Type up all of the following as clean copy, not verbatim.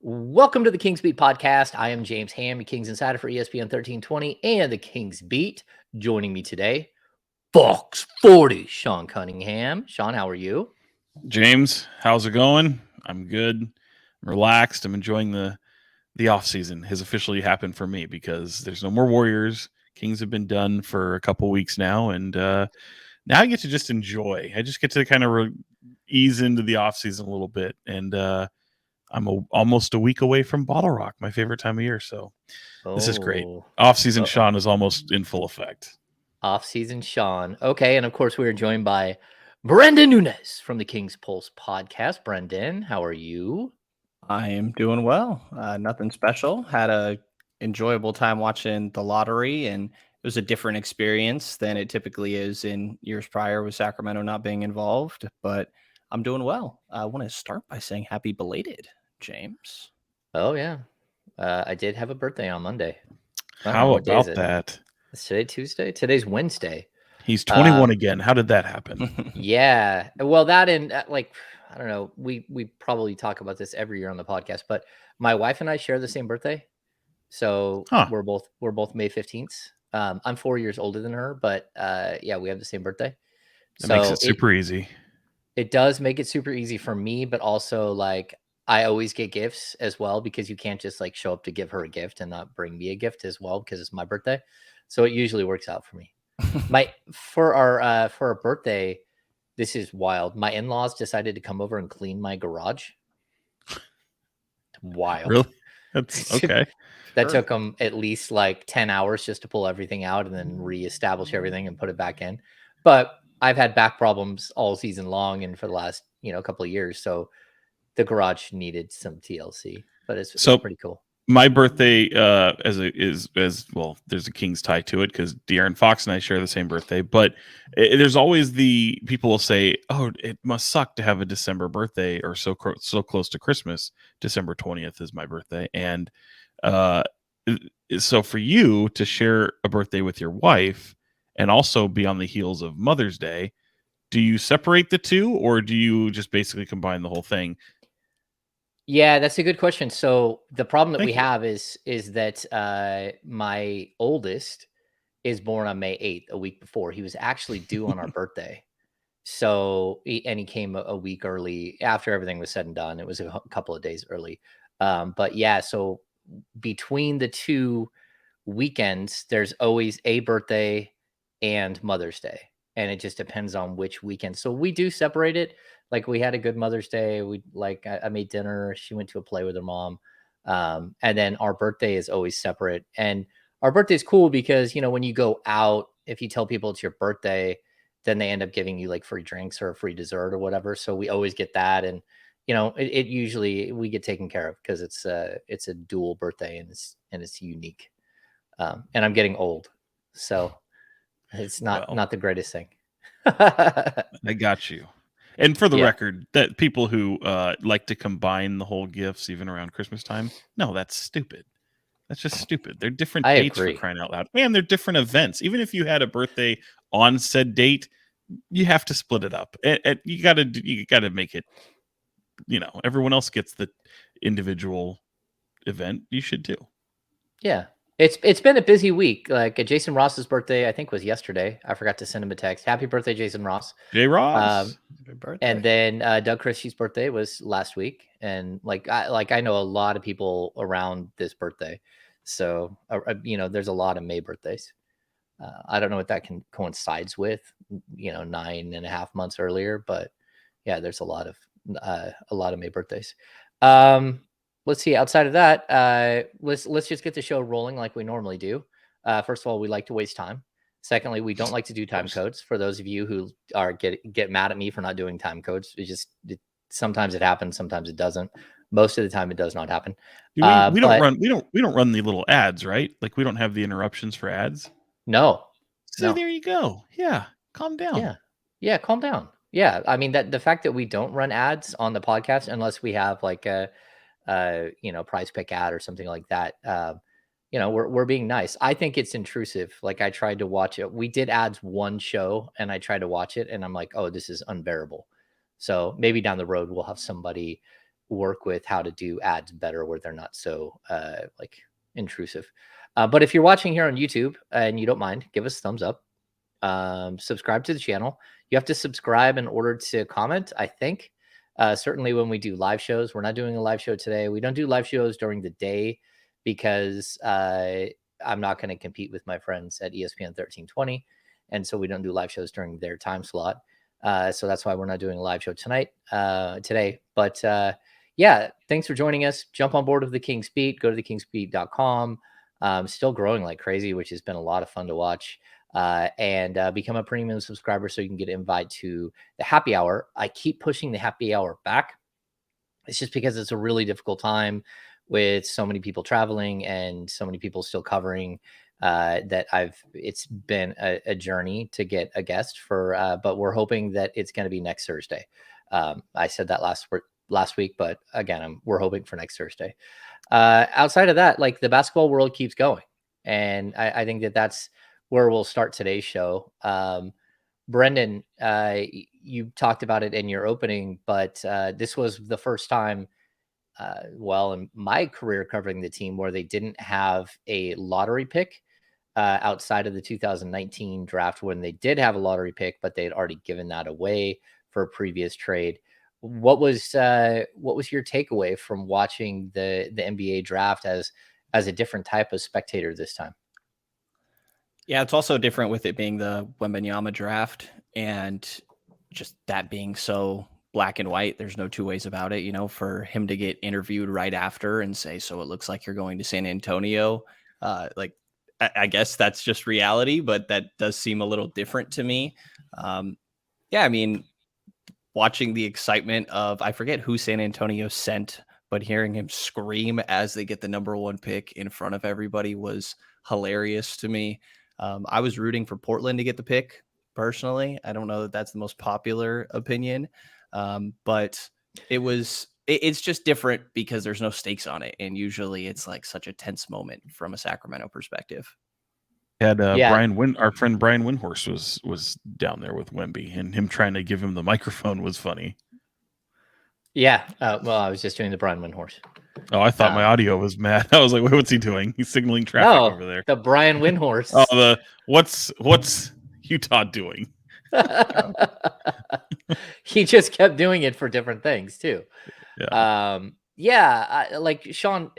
Welcome to the Kings Beat podcast. I am James Ham, your Kings Insider for ESPN 1320 and the Kings Beat. Joining me today, Fox 40, Sean Cunningham. Sean, how are you? James, how's it going? I'm good. I'm relaxed. I'm enjoying the off season has officially happened for me because there's no more Warriors. Kings have been done for a couple weeks now, and now I get to just enjoy. I just get to kind of ease into the off season a little bit, and almost a week away from Bottle Rock, my favorite time of year. So this is great. Off season Sean is almost in full effect. Off-season Sean. Okay, and of course we are joined by Brenden Nunes from the Kings Pulse podcast. Brenden, how are you? I am doing well. Nothing special. Had a enjoyable time watching the lottery, and it was a different experience than it typically is in years prior with Sacramento not being involved. But I'm doing well. I want to start by saying happy belated, James. Oh, yeah. I did have a birthday on Monday. How about that? Is today Tuesday? Today's Wednesday. He's 21 again. How did that happen? Yeah. Well, that and I don't know. We probably talk about this every year on the podcast, but my wife and I share the same birthday. So we're both May 15th. I'm 4 years older than her, but yeah, we have the same birthday. That makes it super easy. It does make it super easy for me, but also like I always get gifts as well because you can't just like show up to give her a gift and not bring me a gift as well because it's my birthday. So it usually works out for me. For our birthday, this is wild. My in-laws decided to come over and clean my garage. Wild. Really? That's okay. That took them at least like 10 hours just to pull everything out and then reestablish everything and put it back in. But I've had back problems all season long and for the last, couple of years. So the garage needed some TLC, but it's pretty cool. My birthday as well, there's a Kings tie to it because De'Aaron Fox and I share the same birthday, but there's always the people will say, oh, it must suck to have a December birthday or so close to Christmas. December 20th is my birthday. And so for you to share a birthday with your wife and also be on the heels of Mother's Day, do you separate the two or do you just basically combine the whole thing? Yeah, that's a good question. So the problem that we have is that my oldest is born on May 8th, a week before. He was actually due on our birthday. So he came a week early after everything was said and done. It was a couple of days early. But yeah, so between the two weekends, there's always a birthday and Mother's Day. And it just depends on which weekend. So we do separate it. Like we had a good Mother's Day. I made dinner. She went to a play with her mom. And then our birthday is always separate. And our birthday is cool because, when you go out, if you tell people it's your birthday, then they end up giving you like free drinks or a free dessert or whatever. So we always get that. And, it usually we get taken care of because it's a dual birthday and it's unique. And I'm getting old. So it's not the greatest thing. I got you. And for the record, that people who like to combine the whole gifts even around Christmas time, no, that's stupid. That's just stupid. They're different dates for crying out loud. And they're different events. Even if you had a birthday on said date, you have to split it up. You gotta make it, everyone else gets the individual event. You should too. Yeah. It's been a busy week. Like Jason Ross's birthday, I think was yesterday. I forgot to send him a text. Happy birthday, Jason Ross. J. Ross. Happy birthday. And then Doug Christie's birthday was last week. And I know a lot of people around this birthday. So, there's a lot of May birthdays. I don't know what that coincides with, 9.5 months earlier, but yeah, there's a lot of May birthdays. Let's see. Outside of that, let's just get the show rolling like we normally do. First of all, we like to waste time. Secondly, we don't like to do time codes. For those of you who are get mad at me for not doing time codes, sometimes it happens, sometimes it doesn't. Most of the time, it does not happen. We don't run the little ads, right? Like we don't have the interruptions for ads. No. So there you go. Yeah, calm down. Yeah, calm down. Yeah, I mean that the fact that we don't run ads on the podcast unless we have like a prize pick ad or something like that. We're being nice. I think it's intrusive. Like I tried to watch it. We did ads one show and I tried to watch it and I'm like, oh, this is unbearable. So maybe down the road we'll have somebody work with how to do ads better where they're not so like intrusive. But if you're watching here on YouTube and you don't mind, give us a thumbs up. Subscribe to the channel. You have to subscribe in order to comment, I think. Certainly when we do live shows. We're not doing a live show today. We don't do live shows during the day because I'm not going to compete with my friends at ESPN 1320. And so we don't do live shows during their time slot. So that's why we're not doing a live show today. But yeah, thanks for joining us. Jump on board with the Kings Beat. Go to thekingsbeat.com. Still growing like crazy, which has been a lot of fun to watch. And become a premium subscriber so you can get an invite to the happy hour. I keep pushing the happy hour back. It's just because it's a really difficult time with so many people traveling and so many people still covering that it's been a journey to get a guest for, but we're hoping that it's going to be next Thursday. I said that last week, but again, we're hoping for next Thursday. Outside of that, like the basketball world keeps going. And I think that's where we'll start today's show. Brenden, you talked about it in your opening, but this was the first time, in my career covering the team where they didn't have a lottery pick outside of the 2019 draft when they did have a lottery pick, but they had already given that away for a previous trade. What was your takeaway from watching the NBA draft as a different type of spectator this time? Yeah, it's also different with it being the Wembanyama draft and just that being so black and white. There's no two ways about it, for him to get interviewed right after and say, so it looks like you're going to San Antonio. I guess that's just reality, but that does seem a little different to me. Yeah, I mean, watching the excitement of, I forget who San Antonio sent, but hearing him scream as they get the number 1 pick in front of everybody was hilarious to me. I was rooting for Portland to get the pick personally. I don't know that that's the most popular opinion, but it's just different because there's no stakes on it. And usually it's like such a tense moment from a Sacramento perspective. Had our friend Brian Windhorst was down there with Wemby, and him trying to give him the microphone was funny. Yeah, well, I was just doing the Brian Windhorst. Oh, I thought my audio was mad. I was like, what's he doing? He's signaling traffic over there. The Brian Windhorst. Oh, what's Utah doing? He just kept doing it for different things too. Yeah. Like Sean,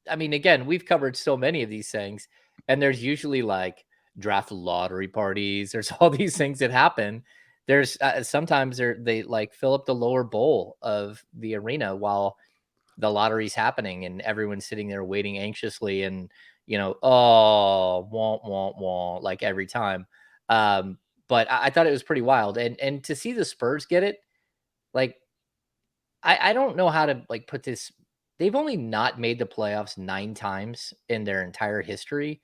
I mean, again, we've covered so many of these things, and there's usually like draft lottery parties. There's all these things that happen. There's sometimes they like fill up the lower bowl of the arena while the lottery's happening and everyone's sitting there waiting anxiously and, won't, like every time. But I thought it was pretty wild. And to see the Spurs get it, like, I don't know how to like put this. They've only not made the playoffs 9 times in their entire history.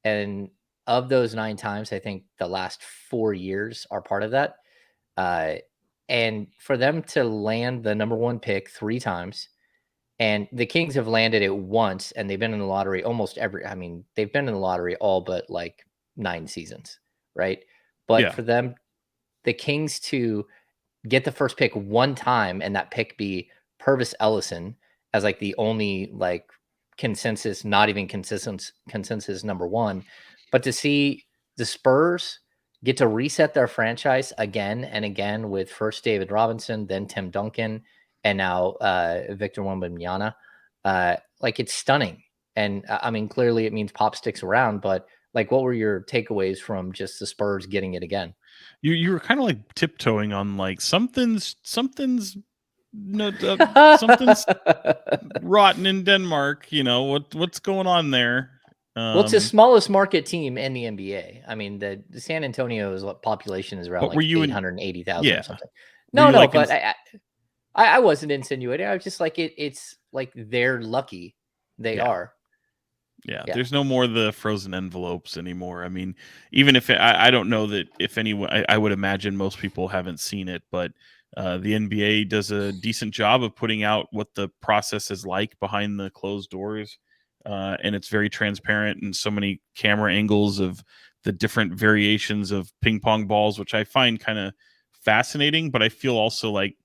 And of those 9 times, I think the last 4 years are part of that. And for them to land the number 1 pick 3 times, and the Kings have landed it once, and they've been in the lottery they've been in the lottery all but like 9 seasons, right? But for them, the Kings to get the first pick 1 time and that pick be Purvis Ellison as like the only like consensus, not even consensus number 1, but to see the Spurs get to reset their franchise again and again with first David Robinson, then Tim Duncan, and now Victor Wembanyama, like it's stunning. And I mean, clearly it means Pop sticks around, but like, what were your takeaways from just the Spurs getting it again? You were kind of like tiptoeing on like something's something's rotten in Denmark. What's going on there? Well, it's the smallest market team in the NBA. I mean, the San Antonio's population is around like 880,000 or something. No, but I wasn't insinuating. I was just like, it's like they're lucky. They are. Yeah, there's no more the frozen envelopes anymore. I mean, even if I don't know that if anyone, I would imagine most people haven't seen it, but the NBA does a decent job of putting out what the process is like behind the closed doors. And it's very transparent and so many camera angles of the different variations of ping pong balls, which I find kind of fascinating. But I feel also like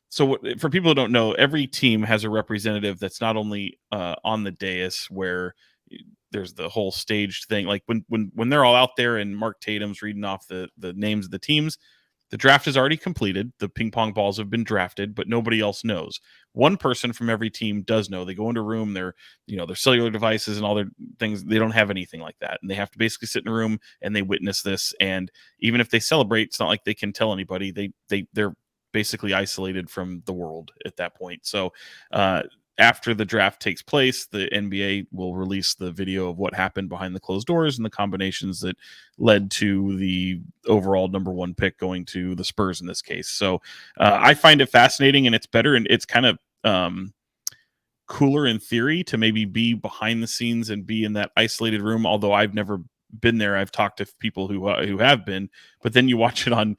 So for people who don't know, every team has a representative that's not only on the dais where there's the whole staged thing. Like when they're all out there and Mark Tatum's reading off the names of the teams, the draft is already completed. The ping pong balls have been drafted, but nobody else knows. One person from every team does know. They go into a room, their cellular devices and all their things, they don't have anything like that. And they have to basically sit in a room and they witness this. And even if they celebrate, it's not like they can tell anybody. They're basically isolated from the world at that point. So after the draft takes place, the NBA will release the video of what happened behind the closed doors and the combinations that led to the overall number one pick going to the Spurs in this case. So I find it fascinating, and it's better, and it's kind of cooler in theory to maybe be behind the scenes and be in that isolated room. Although I've never been there, I've talked to people who have been, but then you watch it on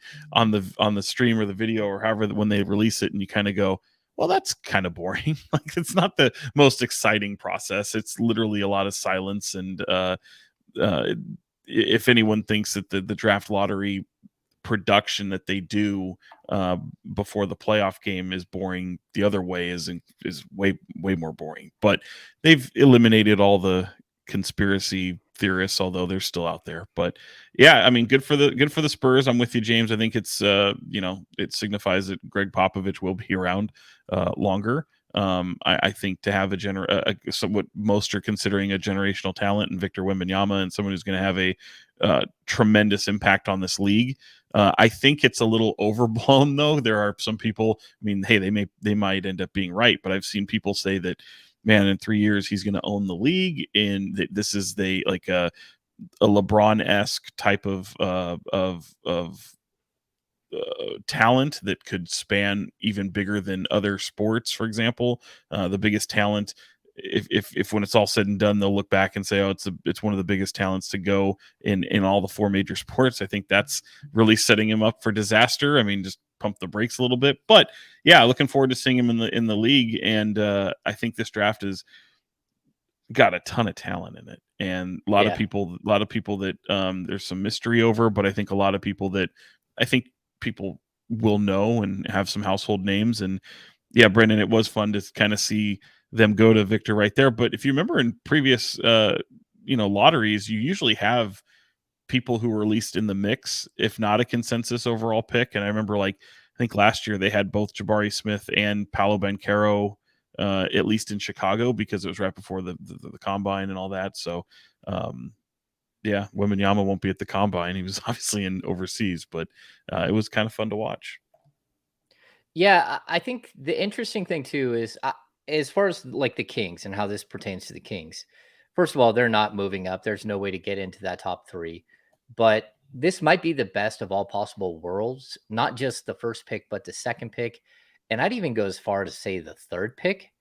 the stream or the video or however when they release it, and you kind of go, well, that's kind of boring. Like, it's not the most exciting process. It's literally a lot of silence. And if anyone thinks that the draft lottery production that they do before the playoff game is boring, the other way is way more boring. But they've eliminated all the conspiracy theorists, although they're still out there. But yeah, I mean, good for the Spurs. I'm with you, James. I think it's it signifies that Greg Popovich will be around longer. I think to have what most are considering a generational talent in Victor Wembanyama, and someone who's going to have a tremendous impact on this league. I think it's a little overblown, though. There are some people, I mean, hey, they might end up being right, but I've seen people say that, man, in 3 years he's going to own the league, and this is a LeBron-esque type of talent that could span even bigger than other sports. For example, the biggest talent, if when it's all said and done, they'll look back and say, oh, it's one of the biggest talents to go in all the four major sports. I think that's really setting him up for disaster. I mean, just pump the brakes a little bit. But yeah, looking forward to seeing him in the league. And I think this draft has got a ton of talent in it, and a lot of people that there's some mystery over, but I think a lot of people that I think people will know and have some household names. And yeah, Brenden, it was fun to kind of see them go to Victor right there. But if you remember in previous lotteries, you usually have people who were at least in the mix, if not a consensus overall pick. And I remember, I think last year they had both Jabari Smith and Paolo Banchero at least in Chicago, because it was right before the combine and all that. So yeah, Wembanyama won't be at the combine. He was obviously in overseas, but it was kind of fun to watch. Yeah, I think the interesting thing too is as far as the Kings and how this pertains to the Kings. First of all, they're not moving up. There's no way to get into that top 3, but this might be the best of all possible worlds, not just the first pick, but the second pick. And I'd even go as far to say the third pick,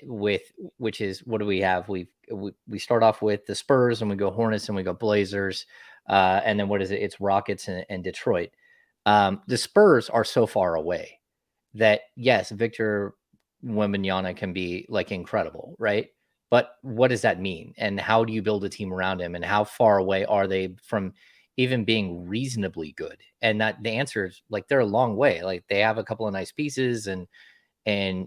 which is, what do we have? We start off with the Spurs, and we go Hornets, and we go Blazers. And then what is it? It's Rockets and Detroit. The Spurs are so far away that, yes, Victor Wembanyama can be incredible, right? But what does that mean? And how do you build a team around him? And how far away are they from even being reasonably good? And that the answer is they're a long way. They have a couple of nice pieces, and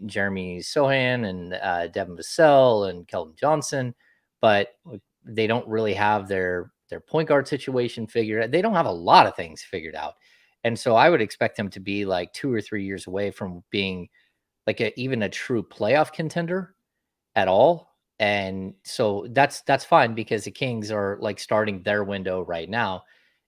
Jeremy Sohan and Devin Vassell and Keldon Johnson, but they don't really have their point guard situation figured out. They don't have a lot of things figured out. And so I would expect them to be 2 or 3 years away from being even a true playoff contender at all. And so that's fine, because the Kings are starting their window right now.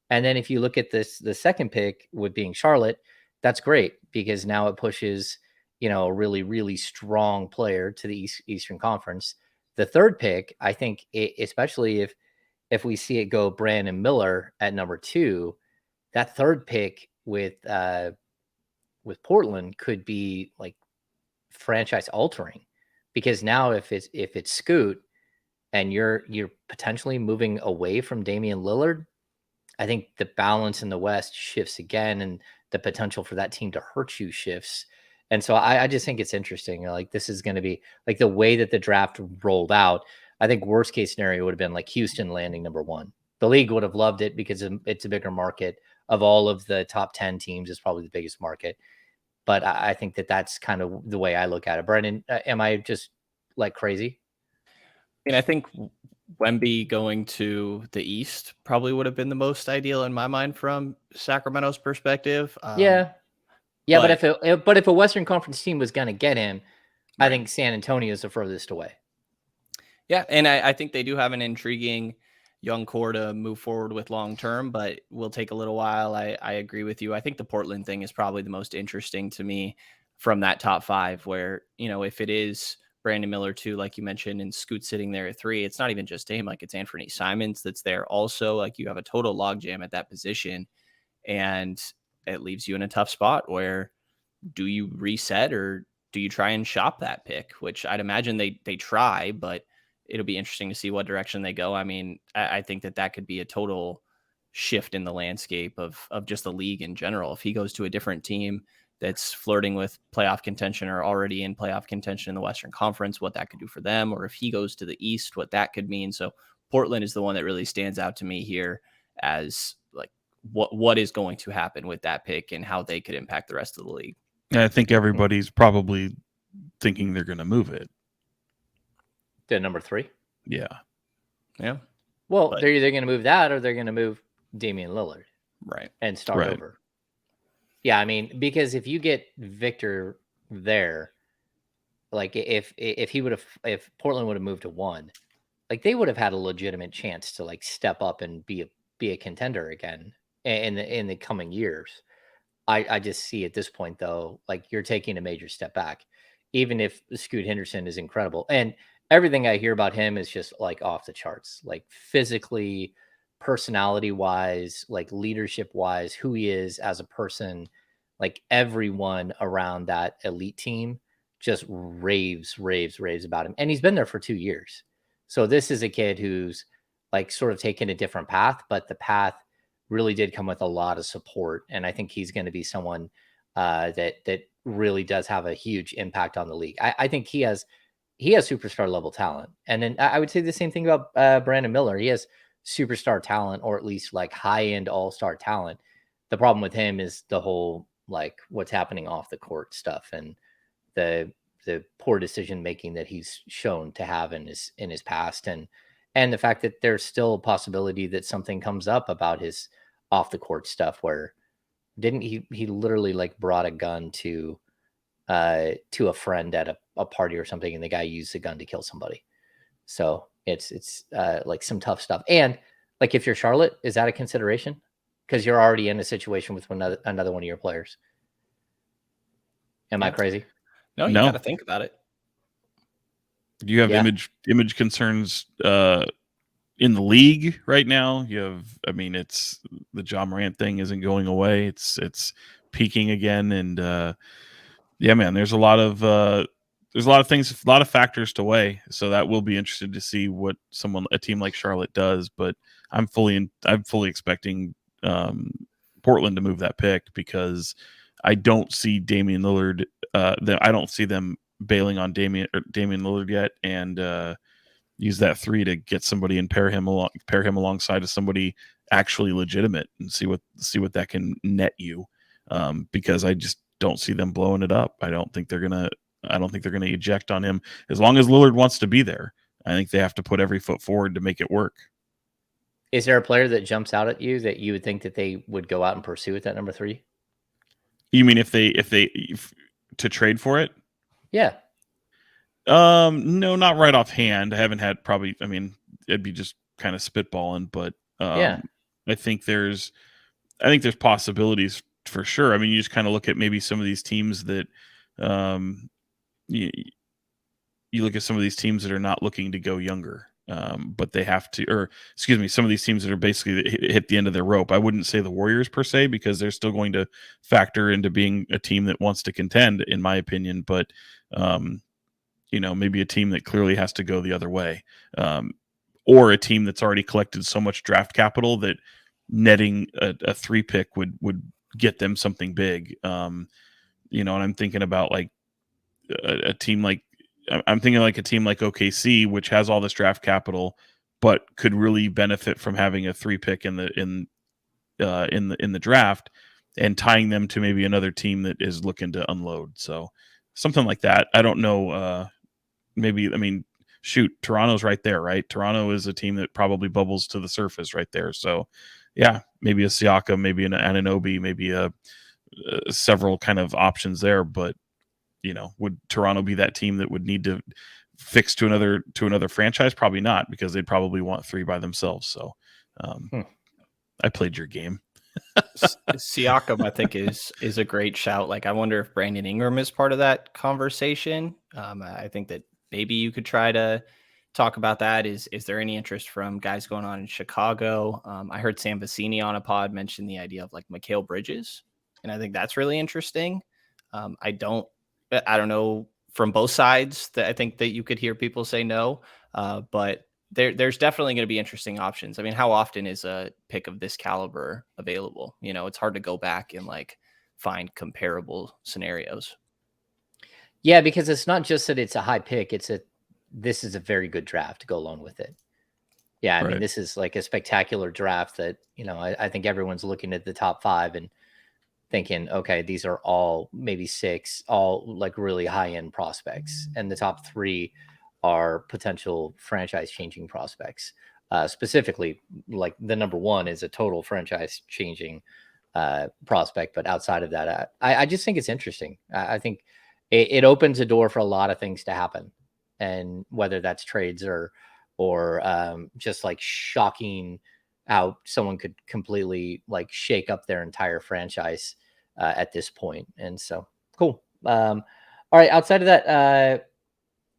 And then if you look at the second pick with being Charlotte, that's great, because now it pushes, a really, really strong player to the Eastern Conference. The third pick, I think, especially if we see it go Brandon Miller at number 2, that third pick with Portland could be franchise altering, because now if it's Scoot and you're potentially moving away from Damian Lillard, I think the balance in the West shifts again, and the potential for that team to hurt you shifts. And so I just think it's interesting. This is going to be the way that the draft rolled out. I think worst case scenario would have been Houston landing number 1. The league would have loved it because it's a bigger market. Of all of the top 10 teams, it's probably the biggest market. But I think that's kind of the way I look at it. Brenden, am I just like crazy? And I think Wemby going to the East probably would have been the most ideal in my mind from Sacramento's perspective. Yeah, but if a Western Conference team was going to get him, I think San Antonio is the furthest away. Yeah, and I think they do have an intriguing young core to move forward with long term, but will take a little while. I agree with you. I think the Portland thing is probably the most interesting to me from that top 5, where, if it is Brandon Miller too, like you mentioned, and Scoot sitting there at 3, it's not even just him. Like, it's Anthony Simons that's there also. Like, you have a total logjam at that position, and it leaves you in a tough spot where, do you reset or do you try and shop that pick? Which I'd imagine they try, but it'll be interesting to see what direction they go. I mean, I think that could be a total shift in the landscape of just the league in general. If he goes to a different team that's flirting with playoff contention or already in playoff contention in the Western Conference, what that could do for them, or if he goes to the East, what that could mean. So Portland is the one that really stands out to me here as like what is going to happen with that pick and how they could impact the rest of the league. I think everybody's probably thinking they're going to move it to number 3. Yeah. Well, they're either going to move that or they're going to move Damian Lillard, and start over. Yeah, I mean, because if you get Victor there, like if Portland would have moved to 1, like they would have had a legitimate chance to like step up and be a contender again in the coming years. I just see at this point though, like you're taking a major step back, even if Scoot Henderson is incredible. And everything I hear about him is just like off the charts, like physically, personality wise, like leadership wise, who he is as a person. Like everyone around that elite team just raves about him. And he's been there for 2 years. So this is a kid who's like sort of taken a different path, but the path really did come with a lot of support. And I think he's going to be someone that really does have a huge impact on the league. I think he has superstar level talent. And then I would say the same thing about Brandon Miller. He has superstar talent, or at least like high end all-star talent. The problem with him is the whole, like what's happening off the court stuff and the poor decision making that he's shown to have in his past, and the fact that there's still a possibility that something comes up about his off the court stuff, where didn't he literally like brought a gun to a friend at a party or something, and the guy used the gun to kill somebody. So it's like some tough stuff. And like, if you're Charlotte, is that a consideration? Because you're already in a situation with another one of your players. Am I crazy? No, you got to think about it. Do you have image concerns in the league right now? You have, I mean, it's the Ja Morant thing isn't going away. It's peaking again, and yeah, man, there's a lot of things, a lot of factors to weigh. So that will be interesting to see what a team like Charlotte does. But I'm fully expecting Portland to move that pick, because I don't see Damian Lillard. I don't see them bailing on Damian Lillard yet, and use that 3 to get somebody and pair him alongside of somebody actually legitimate, and see what that can net you. Because I just don't see them blowing it up. I don't think they're gonna eject on him as long as Lillard wants to be there. I think they have to put every foot forward to make it work. Is there a player that jumps out at you that you would think that they would go out and pursue at that number 3? You mean if to trade for it? Yeah. No, not right offhand. I haven't had I mean, it'd be just kind of spitballing, but I think there's possibilities for sure. I mean, you just kind of look at maybe some of these teams that you look at some of these teams that are not looking to go younger, but they have to, or excuse me, some of these teams that are basically hit the end of their rope. I wouldn't say the Warriors per se, because they're still going to factor into being a team that wants to contend, in my opinion. But maybe a team that clearly has to go the other way, or a team that's already collected so much draft capital that netting a 3 pick would get them something big. And I'm thinking about like a team like OKC, which has all this draft capital, but could really benefit from having a 3 pick in the draft. and tying them to maybe another team that is looking to unload. So something like that. I don't know. Shoot, Toronto's right there, right? Toronto is a team that probably bubbles to the surface right there. So, yeah, maybe a Siakam, maybe an Anunoby, maybe a several kind of options there. But would Toronto be that team that would need to fix to another franchise? Probably not, because they'd probably want 3 by themselves. So, I played your game. Siakam, I think, is a great shout. Like, I wonder if Brandon Ingram is part of that conversation. I think that maybe you could try to talk about that. Is there any interest from guys going on in Chicago? I heard Sam Vecini on a pod mention the idea of like Mikal Bridges, and I think that's really interesting. I don't know from both sides that I think that you could hear people say no, but there's definitely going to be interesting options. I mean, how often is a pick of this caliber available? It's hard to go back and like find comparable scenarios. Yeah, because it's not just that it's a high pick. This is a very good draft to go along with it. Yeah, I mean, this is like a spectacular draft that, I think everyone's looking at the top 5 and thinking, okay, these are all maybe 6, all like really high-end prospects. And the top 3 are potential franchise-changing prospects. Specifically, like the number 1 is a total franchise-changing prospect. But outside of that, I just think it's interesting. I think it opens a door for a lot of things to happen. And whether that's trades or just like shocking how someone could completely like shake up their entire franchise at this point. And so cool. All right. Outside of that,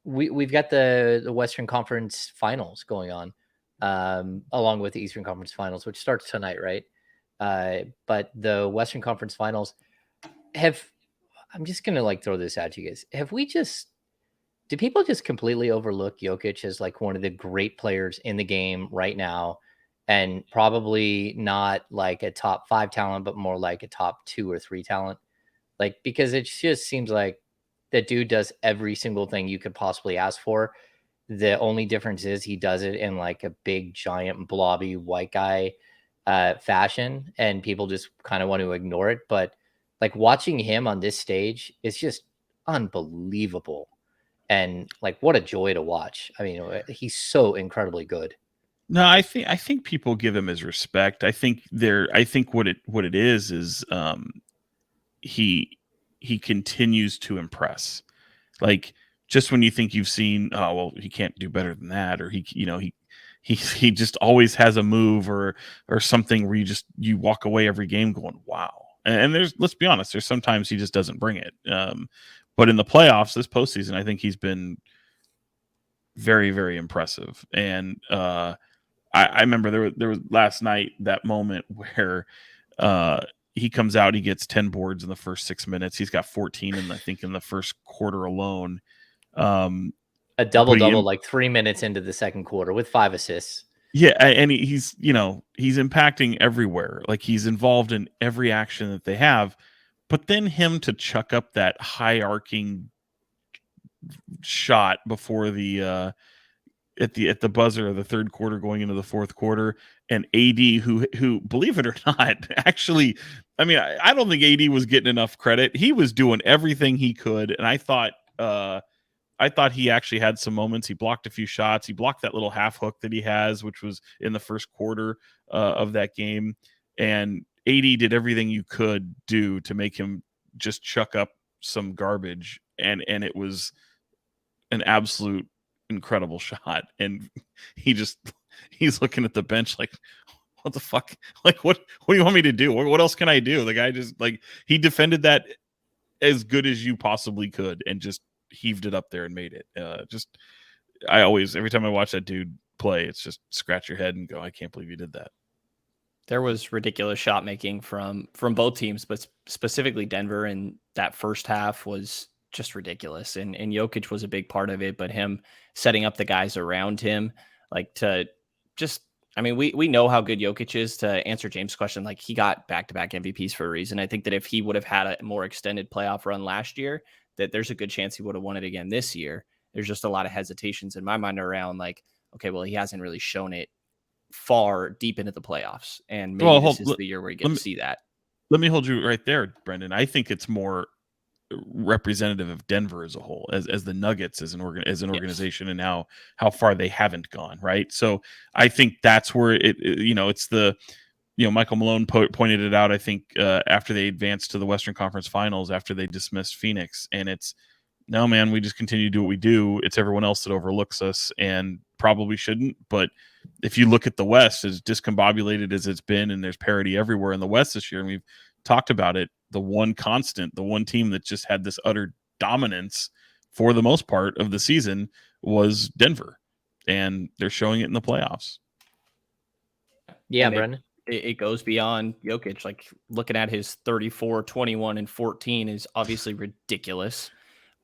we've got the Western Conference Finals going on, along with the Eastern Conference Finals, which starts tonight, right? But the Western Conference Finals I'm just gonna like throw this at you guys. Do people just completely overlook Jokic as like one of the great players in the game right now, and probably not like a top 5 talent, but more like a top 2 or 3 talent? Like, because it just seems like that dude does every single thing you could possibly ask for. The only difference is he does it in like a big, giant, blobby white guy fashion, and people just kind of want to ignore it. But like watching him on this stage is just unbelievable. And like, what a joy to watch. I mean, he's so incredibly good. No, I think people give him his respect. I think what it is he continues to impress. Like, just when you think you've seen, oh well, he can't do better than that, or he just always has a move or something where you walk away every game going, wow. And let's be honest, there's sometimes he just doesn't bring it. But in the playoffs this postseason, I think he's been very, very impressive. And I remember there was last night that moment where he comes out, he gets 10 boards in the first 6 minutes. He's got 14 I think in the first quarter alone. A double-double like 3 minutes into the second quarter with 5 assists. Yeah, and he's impacting everywhere. Like, he's involved in every action that they have. But then him to chuck up that high arcing shot before the at the buzzer of the third quarter going into the fourth quarter, and AD, who believe it or not, actually, I mean, I don't think AD was getting enough credit. He was doing everything he could, and I thought he actually had some moments. He blocked a few shots. He blocked that little half hook that he has, which was in the first quarter of that game. And AD did everything you could do to make him just chuck up some garbage, and it was an absolute incredible shot. And he's looking at the bench like, what the fuck? Like, what do you want me to do? What else can I do? The guy just, like, he defended that as good as you possibly could and just heaved it up there and made it. Every time I watch that dude play, it's just scratch your head and go, I can't believe you did that. There was ridiculous shot making from both teams, but specifically Denver, and that first half was just ridiculous. And Jokic was a big part of it, but him setting up the guys around him, like, to just, I mean, we know how good Jokic is. To answer James' question, like, he got back-to-back MVPs for a reason. I think that if he would have had a more extended playoff run last year, that there's a good chance he would have won it again this year. There's just a lot of hesitations in my mind around, like, okay, well, he hasn't really shown it far deep into the playoffs, and maybe this is the year where you get to see that. let me hold you right there, Brenden. I think it's more representative of Denver as a whole, as the Nuggets as an organization, and how far they haven't gone, right? So I think that's where it's the Michael Malone pointed it out, I think, after they advanced to the Western Conference Finals after they dismissed Phoenix, and it's, no, man, we just continue to do what we do. It's everyone else that overlooks us and probably shouldn't. But if you look at the West, as discombobulated as it's been, and there's parity everywhere in the West this year, and we've talked about it, the one constant, the one team that just had this utter dominance for the most part of the season was Denver. And they're showing it in the playoffs. Yeah, Brenden. It goes beyond Jokic. Like, looking at his 34, 21, and 14 is obviously ridiculous.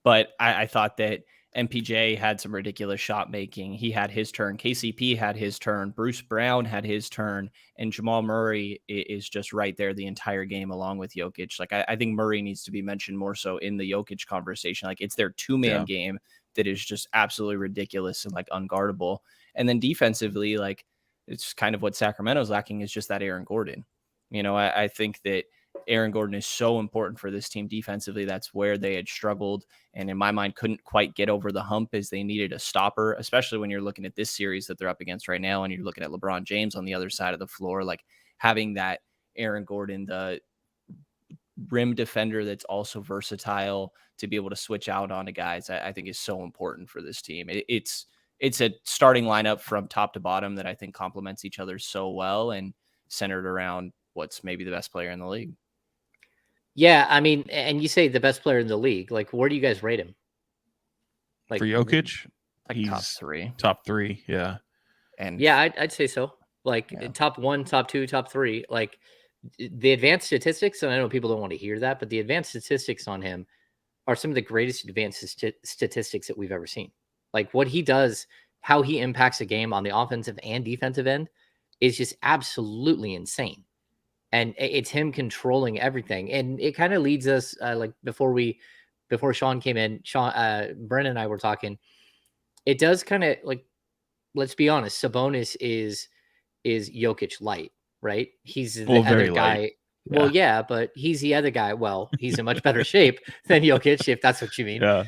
But I thought that MPJ had some ridiculous shot making. He had his turn. KCP had his turn. Bruce Brown had his turn. And Jamal Murray is just right there the entire game along with Jokic. Like, I think Murray needs to be mentioned more so in the Jokic conversation. Like, it's their two-man game that is just absolutely ridiculous and, like, unguardable. And then defensively, like, it's kind of what Sacramento's lacking is just that Aaron Gordon. I think that Aaron Gordon is so important for this team defensively. That's where they had struggled, and in my mind couldn't quite get over the hump, as they needed a stopper, especially when you're looking at this series that they're up against right now, and you're looking at LeBron James on the other side of the floor. Like, having that Aaron Gordon, the rim defender that's also versatile, to be able to switch out onto guys, I think is so important for this team. It's a starting lineup from top to bottom that I think complements each other so well, and centered around what's maybe the best player in the league. Yeah, I mean, and you say the best player in the league. Like, where do you guys rate him? Like, for Jokic, like, he's top 3. Yeah. And yeah, I'd say so. Like, top 1, top 2, top 3. Like, the advanced statistics, and I know people don't want to hear that, but the advanced statistics on him are some of the greatest advanced statistics that we've ever seen. Like, what he does, how he impacts a game on the offensive and defensive end is just absolutely insane. And it's him controlling everything. And it kind of leads us, like, before Sean came in, Brenden and I were talking, it does kind of, like, let's be honest, Sabonis is Jokic light, right? He's the other guy. Light. Yeah. Well, yeah, but he's the other guy. Well, he's in much better shape than Jokic, if that's what you mean. Yeah.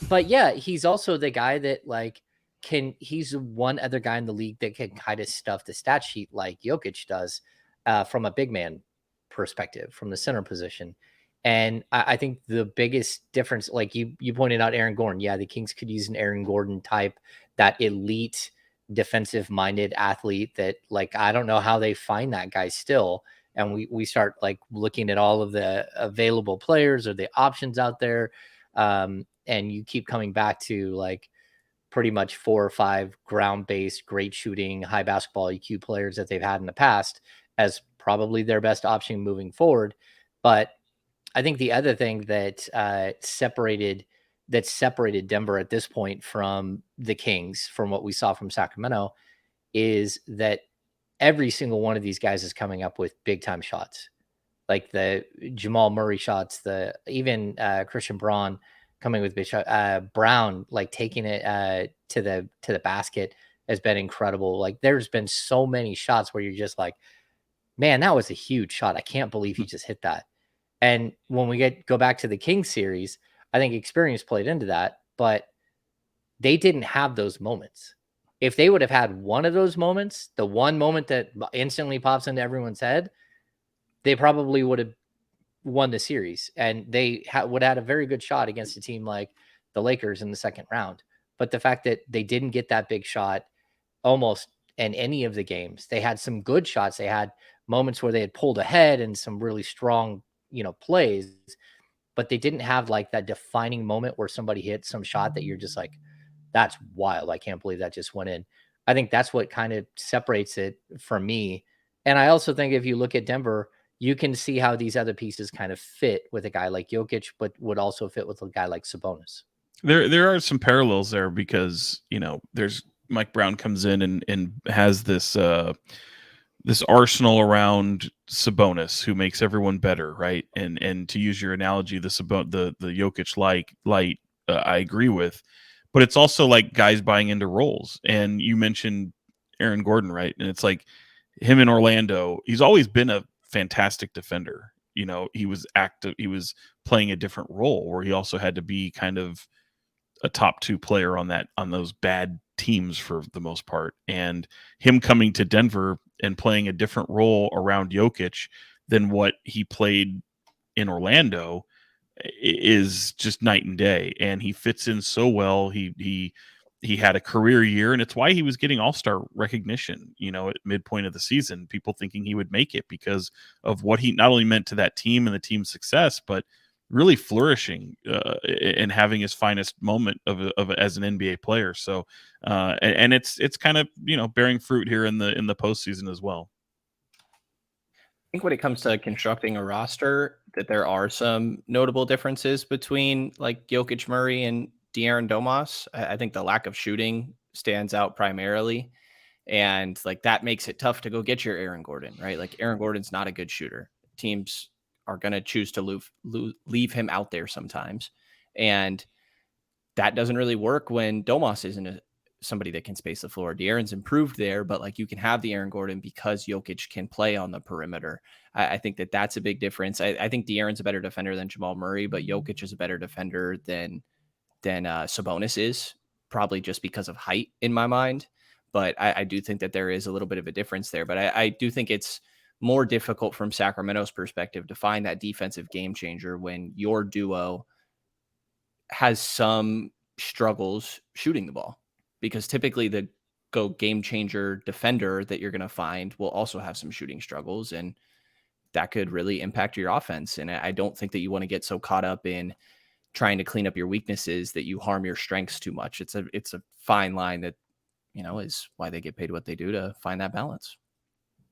But yeah, he's also the guy that, like, he's one other guy in the league that can kind of stuff the stat sheet like Jokic does, from a big man perspective, from the center position. And I think the biggest difference, like you pointed out, Aaron Gordon. Yeah, the Kings could use an Aaron Gordon type, that elite defensive minded athlete that, like, I don't know how they find that guy still. And we start, like, looking at all of the available players or the options out there. And you keep coming back to, like, pretty much 4 or 5 ground-based, great shooting, high basketball EQ players that they've had in the past as probably their best option moving forward. But I think the other thing that separated Denver at this point from the Kings, from what we saw from Sacramento, is that every single one of these guys is coming up with big-time shots. Like the Jamal Murray shots, even Christian Braun coming with big shot. Brown, like, taking it to the basket has been incredible. Like, there's been so many shots where you're just like, man, that was a huge shot. I can't believe he just hit that. And when we go back to the Kings series, I think experience played into that, but they didn't have those moments. If they would have had one of those moments, the one moment that instantly pops into everyone's head, they probably would have won the series, and they would have had a very good shot against a team like the Lakers in the second round. But the fact that they didn't get that big shot almost in any of the games, they had some good shots. They had moments where they had pulled ahead and some really strong, plays, but they didn't have, like, that defining moment where somebody hit some shot that you're just like, that's wild. I can't believe that just went in. I think that's what kind of separates it for me. And I also think if you look at Denver, you can see how these other pieces kind of fit with a guy like Jokic, but would also fit with a guy like Sabonis. There are some parallels there because, there's Mike Brown comes in and has this this arsenal around Sabonis who makes everyone better, right? And to use your analogy, the Jokic light, I agree with, but it's also like guys buying into roles. And you mentioned Aaron Gordon, right? And it's like him in Orlando. He's always been a fantastic defender. He was active. He was playing a different role where he also had to be kind of a top 2 player on those bad teams for the most part. And him coming to Denver and playing a different role around Jokic than what he played in Orlando is just night and day. And he fits in so well. He had a career year, and it's why he was getting all-star recognition, at midpoint of the season, people thinking he would make it because of what he not only meant to that team and the team's success, but really flourishing and having his finest moment of as an NBA player. So, and it's kind of, bearing fruit here in the postseason as well. I think when it comes to constructing a roster, that there are some notable differences between like Jokic, Murray, and De'Aaron Domas. I think the lack of shooting stands out primarily. And like that makes it tough to go get your Aaron Gordon, right? Like Aaron Gordon's not a good shooter. Teams are going to choose to leave him out there sometimes. And that doesn't really work when Domas isn't somebody that can space the floor. De'Aaron's improved there, but like you can have the Aaron Gordon because Jokic can play on the perimeter. I think that that's a big difference. I think De'Aaron's a better defender than Jamal Murray, but Jokic is a better defender than Sabonis is, probably just because of height in my mind. But I do think that there is a little bit of a difference there. But I do think it's more difficult from Sacramento's perspective to find that defensive game changer when your duo has some struggles shooting the ball, because typically the game changer defender that you're going to find will also have some shooting struggles, and that could really impact your offense. And I don't think that you want to get so caught up in trying to clean up your weaknesses that you harm your strengths too much. It's a fine line that, is why they get paid what they do, to find that balance.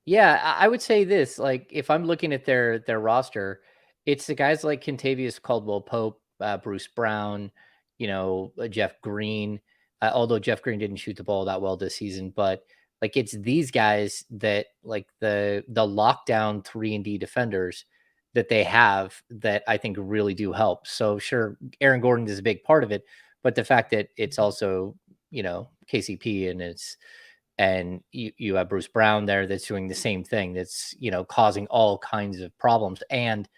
Yeah, I would say this, like if I'm looking at their roster, it's the guys like Kentavious Caldwell-Pope, Bruce Brown, Jeff Green. Although Jeff Green didn't shoot the ball that well this season, but like it's these guys that like the lockdown 3-and-D defenders that they have that I think really do help. So sure, Aaron Gordon is a big part of it, but the fact that it's also, KCP and you have Bruce Brown there that's doing the same thing, that's, causing all kinds of problems, and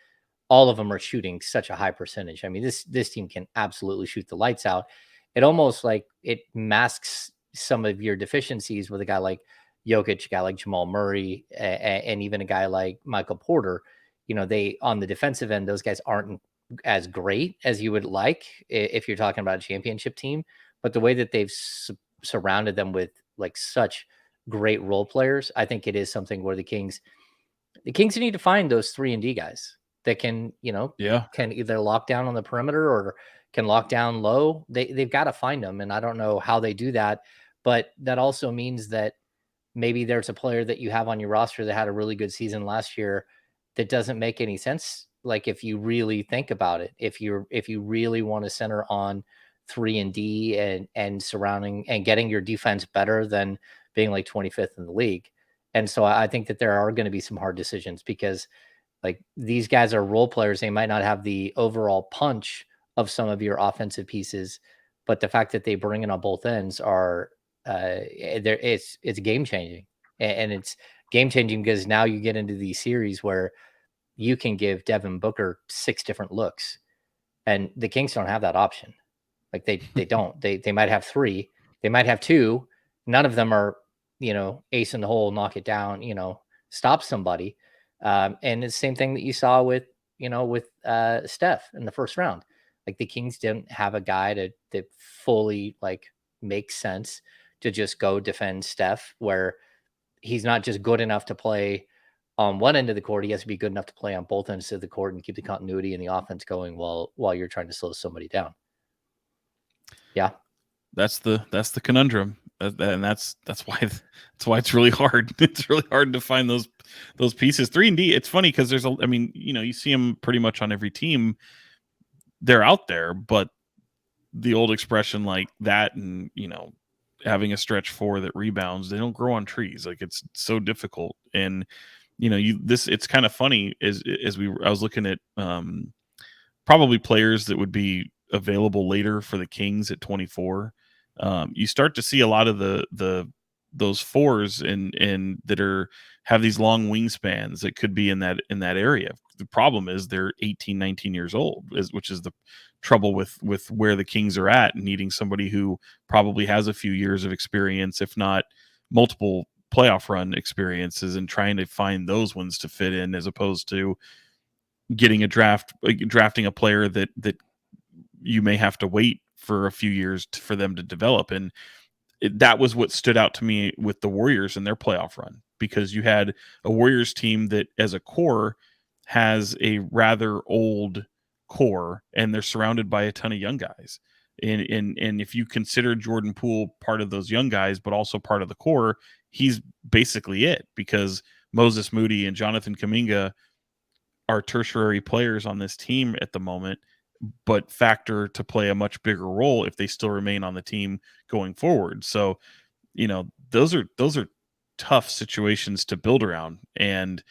all of them are shooting such a high percentage. I mean, this team can absolutely shoot the lights out. It almost like it masks some of your deficiencies with a guy like Jokic, a guy like Jamal Murray, and even a guy like Michael Porter. They, on the defensive end, those guys aren't as great as you would like if you're talking about a championship team. But the way that they've surrounded them with like such great role players, I think it is something where the Kings need to find those 3-and-D guys that can, can either lock down on the perimeter or can lock down low. They've got to find them. And I don't know how they do that, but that also means that maybe there's a player that you have on your roster that had a really good season last year that doesn't make any sense. Like if you really think about it, if you really want to center on 3-and-D and surrounding and getting your defense better than being like 25th in the league. And so I think that there are going to be some hard decisions, because like these guys are role players. They might not have the overall punch of some of your offensive pieces, but the fact that they bring it on both ends are it's game changing, and it's game changing because now you get into these series where you can give Devin Booker 6 different looks, and the Kings don't have that option. Like they don't. They might have 3, they might have 2. None of them are, ace in the hole, knock it down, stop somebody. And it's the same thing that you saw with Steph in the first round. Like the Kings didn't have a guy that fully like makes sense to just go defend Steph, where he's not just good enough to play on one end of the court. He has to be good enough to play on both ends of the court and keep the continuity and the offense going while you're trying to slow somebody down. Yeah. That's the conundrum. And that's why it's really hard. It's really hard to find those pieces. 3-and-D. It's funny because you see them pretty much on every team. They're out there, but the old expression like that, and having a stretch 4 that rebounds, they don't grow on trees. Like it's so difficult. And it's kind of funny I was looking at probably players that would be available later for the Kings at 24. You start to see a lot of the fours and that have these long wingspans that could be in that area. The problem is they're 18, 19 years old, which is the trouble with where the Kings are at, needing somebody who probably has a few years of experience, if not multiple playoff run experiences, and trying to find those ones to fit in, as opposed to getting drafting a player that you may have to wait for a few years for them to develop. And that was what stood out to me with the Warriors and their playoff run, because you had a Warriors team that as a core has a rather old core, and they're surrounded by a ton of young guys. And if you consider Jordan Poole part of those young guys, but also part of the core, he's basically it, because Moses Moody and Jonathan Kuminga are tertiary players on this team at the moment, but factor to play a much bigger role if they still remain on the team going forward. So, those are tough situations to build around, and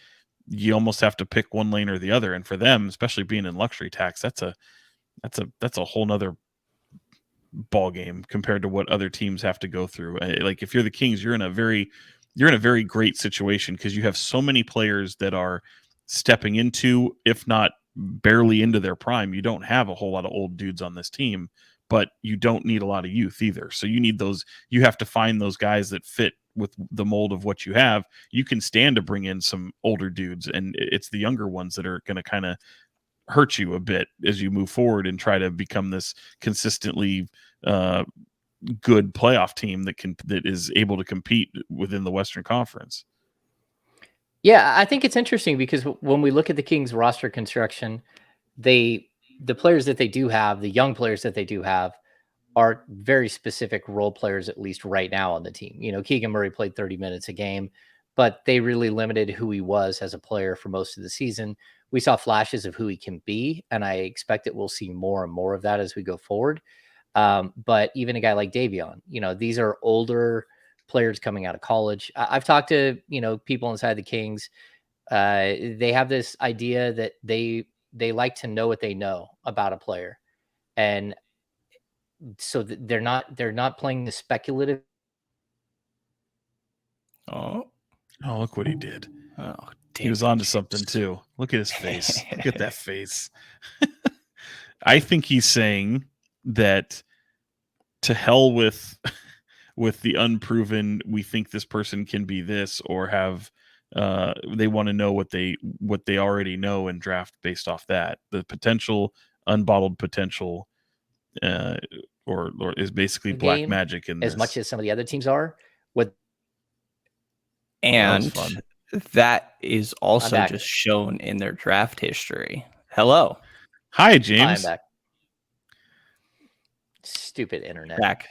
you almost have to pick one lane or the other. And for them, especially being in luxury tax, that's a whole nother ball game compared to what other teams have to go through. Like, if you're the Kings, you're in a very great situation, because you have so many players that are stepping into, if not barely into their prime. You don't have a whole lot of old dudes on this team, but you don't need a lot of youth either. So you have to find those guys that fit with the mold of what you have. You can stand to bring in some older dudes, and it's the younger ones that are going to kind of hurt you a bit as you move forward and try to become this consistently good playoff team that is able to compete within the Western Conference. Yeah, I think it's interesting because when we look at the Kings roster construction, the players that they do have, the young players that they do have, are very specific role players, at least right now on the team. Keegan Murray played 30 minutes a game, but they really limited who he was as a player for most of the season. We saw flashes of who he can be, and I expect that we'll see more and more of that as we go forward. But even a guy like Davion, these are older players coming out of college. I've talked to, people inside the Kings. They have this idea that they like to know what they know about a player. And so they're not playing the speculative. Oh, look what he did. Oh, he was onto something too. Look at his face. Look at that face. I think he's saying that to hell with the unproven, we think this person can be this, or have they want to know what they already know and draft based off that. The potential, unbottled potential, or is basically black magic in this, as much as some of the other teams are. And that is also just shown in their draft history. Hello. Hi, James. I'm back. Stupid internet. Back.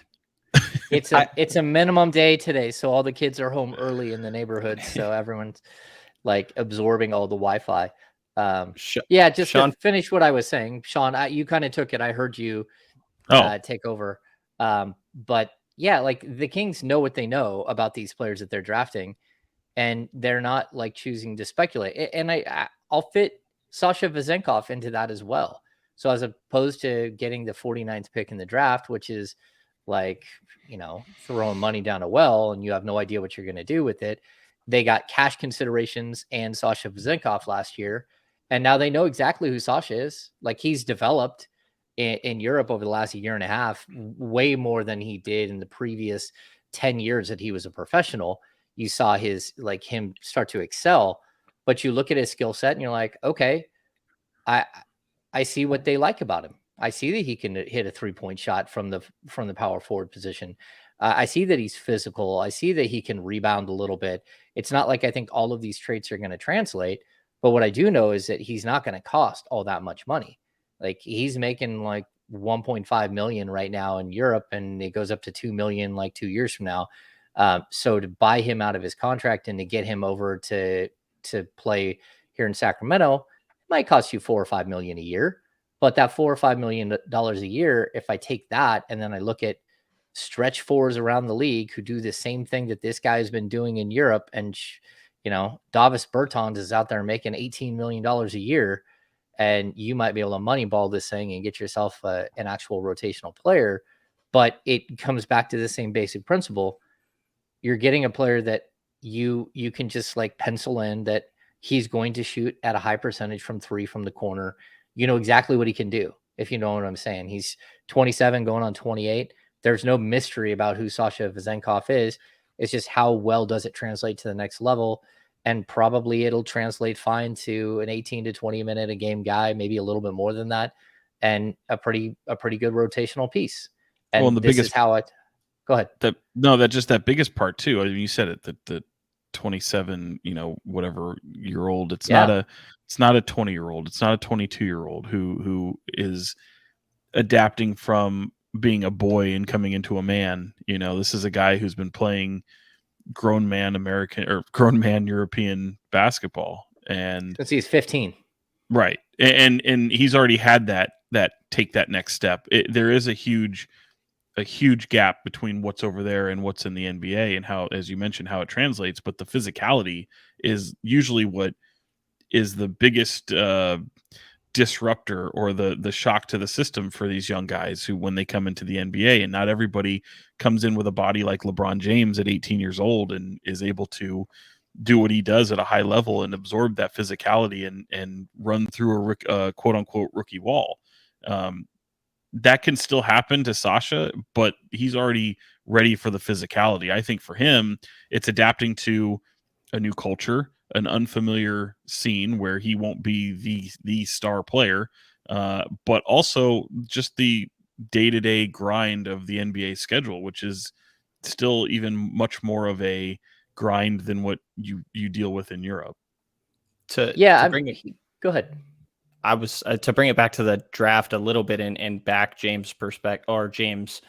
It's a minimum day today, so all the kids are home early in the neighborhood, so everyone's like absorbing all the Wi-Fi. To finish what I was saying, Sean, you kind of took it. I heard you take over. But yeah, like the Kings know what they know about these players that they're drafting, and they're not like choosing to speculate. And I'll fit Sasha Vezenkov into that as well. So as opposed to getting the 49th pick in the draft, which is like, throwing money down a well and you have no idea what you're going to do with it. They got cash considerations and Sasha Vezenkov last year. And now they know exactly who Sasha is. Like, he's developed in Europe over the last year and a half, way more than he did in the previous 10 years that he was a professional. You saw him start to excel, but you look at his skill set and you're like, okay, I see what they like about him. I see that he can hit a 3-point shot from the power forward position. I see that he's physical. I see that he can rebound a little bit. It's not like I think all of these traits are going to translate, but what I do know is that he's not going to cost all that much money. Like, he's making like 1.5 million right now in Europe, and it goes up to 2 million like 2 years from now. So to buy him out of his contract and to get him over to play here in Sacramento, it might cost you 4 or 5 million a year. But that $4 or $5 million a year, if I take that and then I look at stretch fours around the league who do the same thing that this guy has been doing in Europe, and Davis Bertans is out there making $18 million a year, and you might be able to moneyball this thing and get yourself an actual rotational player. But it comes back to the same basic principle. you're getting a player that you can just like pencil in that he's going to shoot at a high percentage from 3 from the corner. You know exactly what he can do, if you know what I'm saying. He's 27 going on 28. There's no mystery about who Sasha Vezenkov is. It's just how well does it translate to the next level? And probably it'll translate fine to an 18 to 20 minute a game guy, maybe a little bit more than that, and a pretty good rotational piece. And Well, and this is how it. Go ahead. That biggest part too. I mean, you said it, the 27, whatever year old. It's not a 20-year-old. It's not a 22-year-old who is adapting from being a boy and coming into a man. This is a guy who's been playing grown man American or grown man European basketball, and since he's 15. Right. And he's already had that take that next step. There is a huge gap between what's over there and what's in the NBA, and how, as you mentioned, how it translates. But the physicality is usually what is the biggest disruptor, or the shock to the system for these young guys who, when they come into the NBA, and not everybody comes in with a body like LeBron James at 18 years old and is able to do what he does at a high level and absorb that physicality and run through a quote unquote rookie wall. That can still happen to Sasha, but he's already ready for the physicality. I think for him, it's adapting to a new culture, an unfamiliar scene where he won't be the star player, but also just the day-to-day grind of the NBA schedule, which is still even much more of a grind than what you deal with in Europe. Go ahead. I was to bring it back to the draft a little bit and back James' perspective, or James'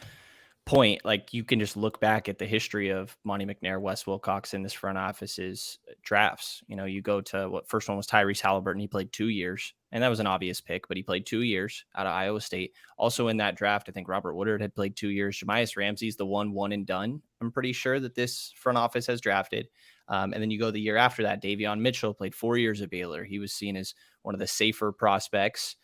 point. Like, you can just look back at the history of Monty McNair, Wes Wilcox in this front office's drafts. You go to what first one was Tyrese Halliburton. He played 2 years, and that was an obvious pick, but he played 2 years out of Iowa State. Also in that draft, I think Robert Woodard had played 2 years. Jamias Ramsey's the one and done, I'm pretty sure, that this front office has drafted. And then you go the year after that, Davion Mitchell played 4 years at Baylor. He was seen as one of the safer prospects,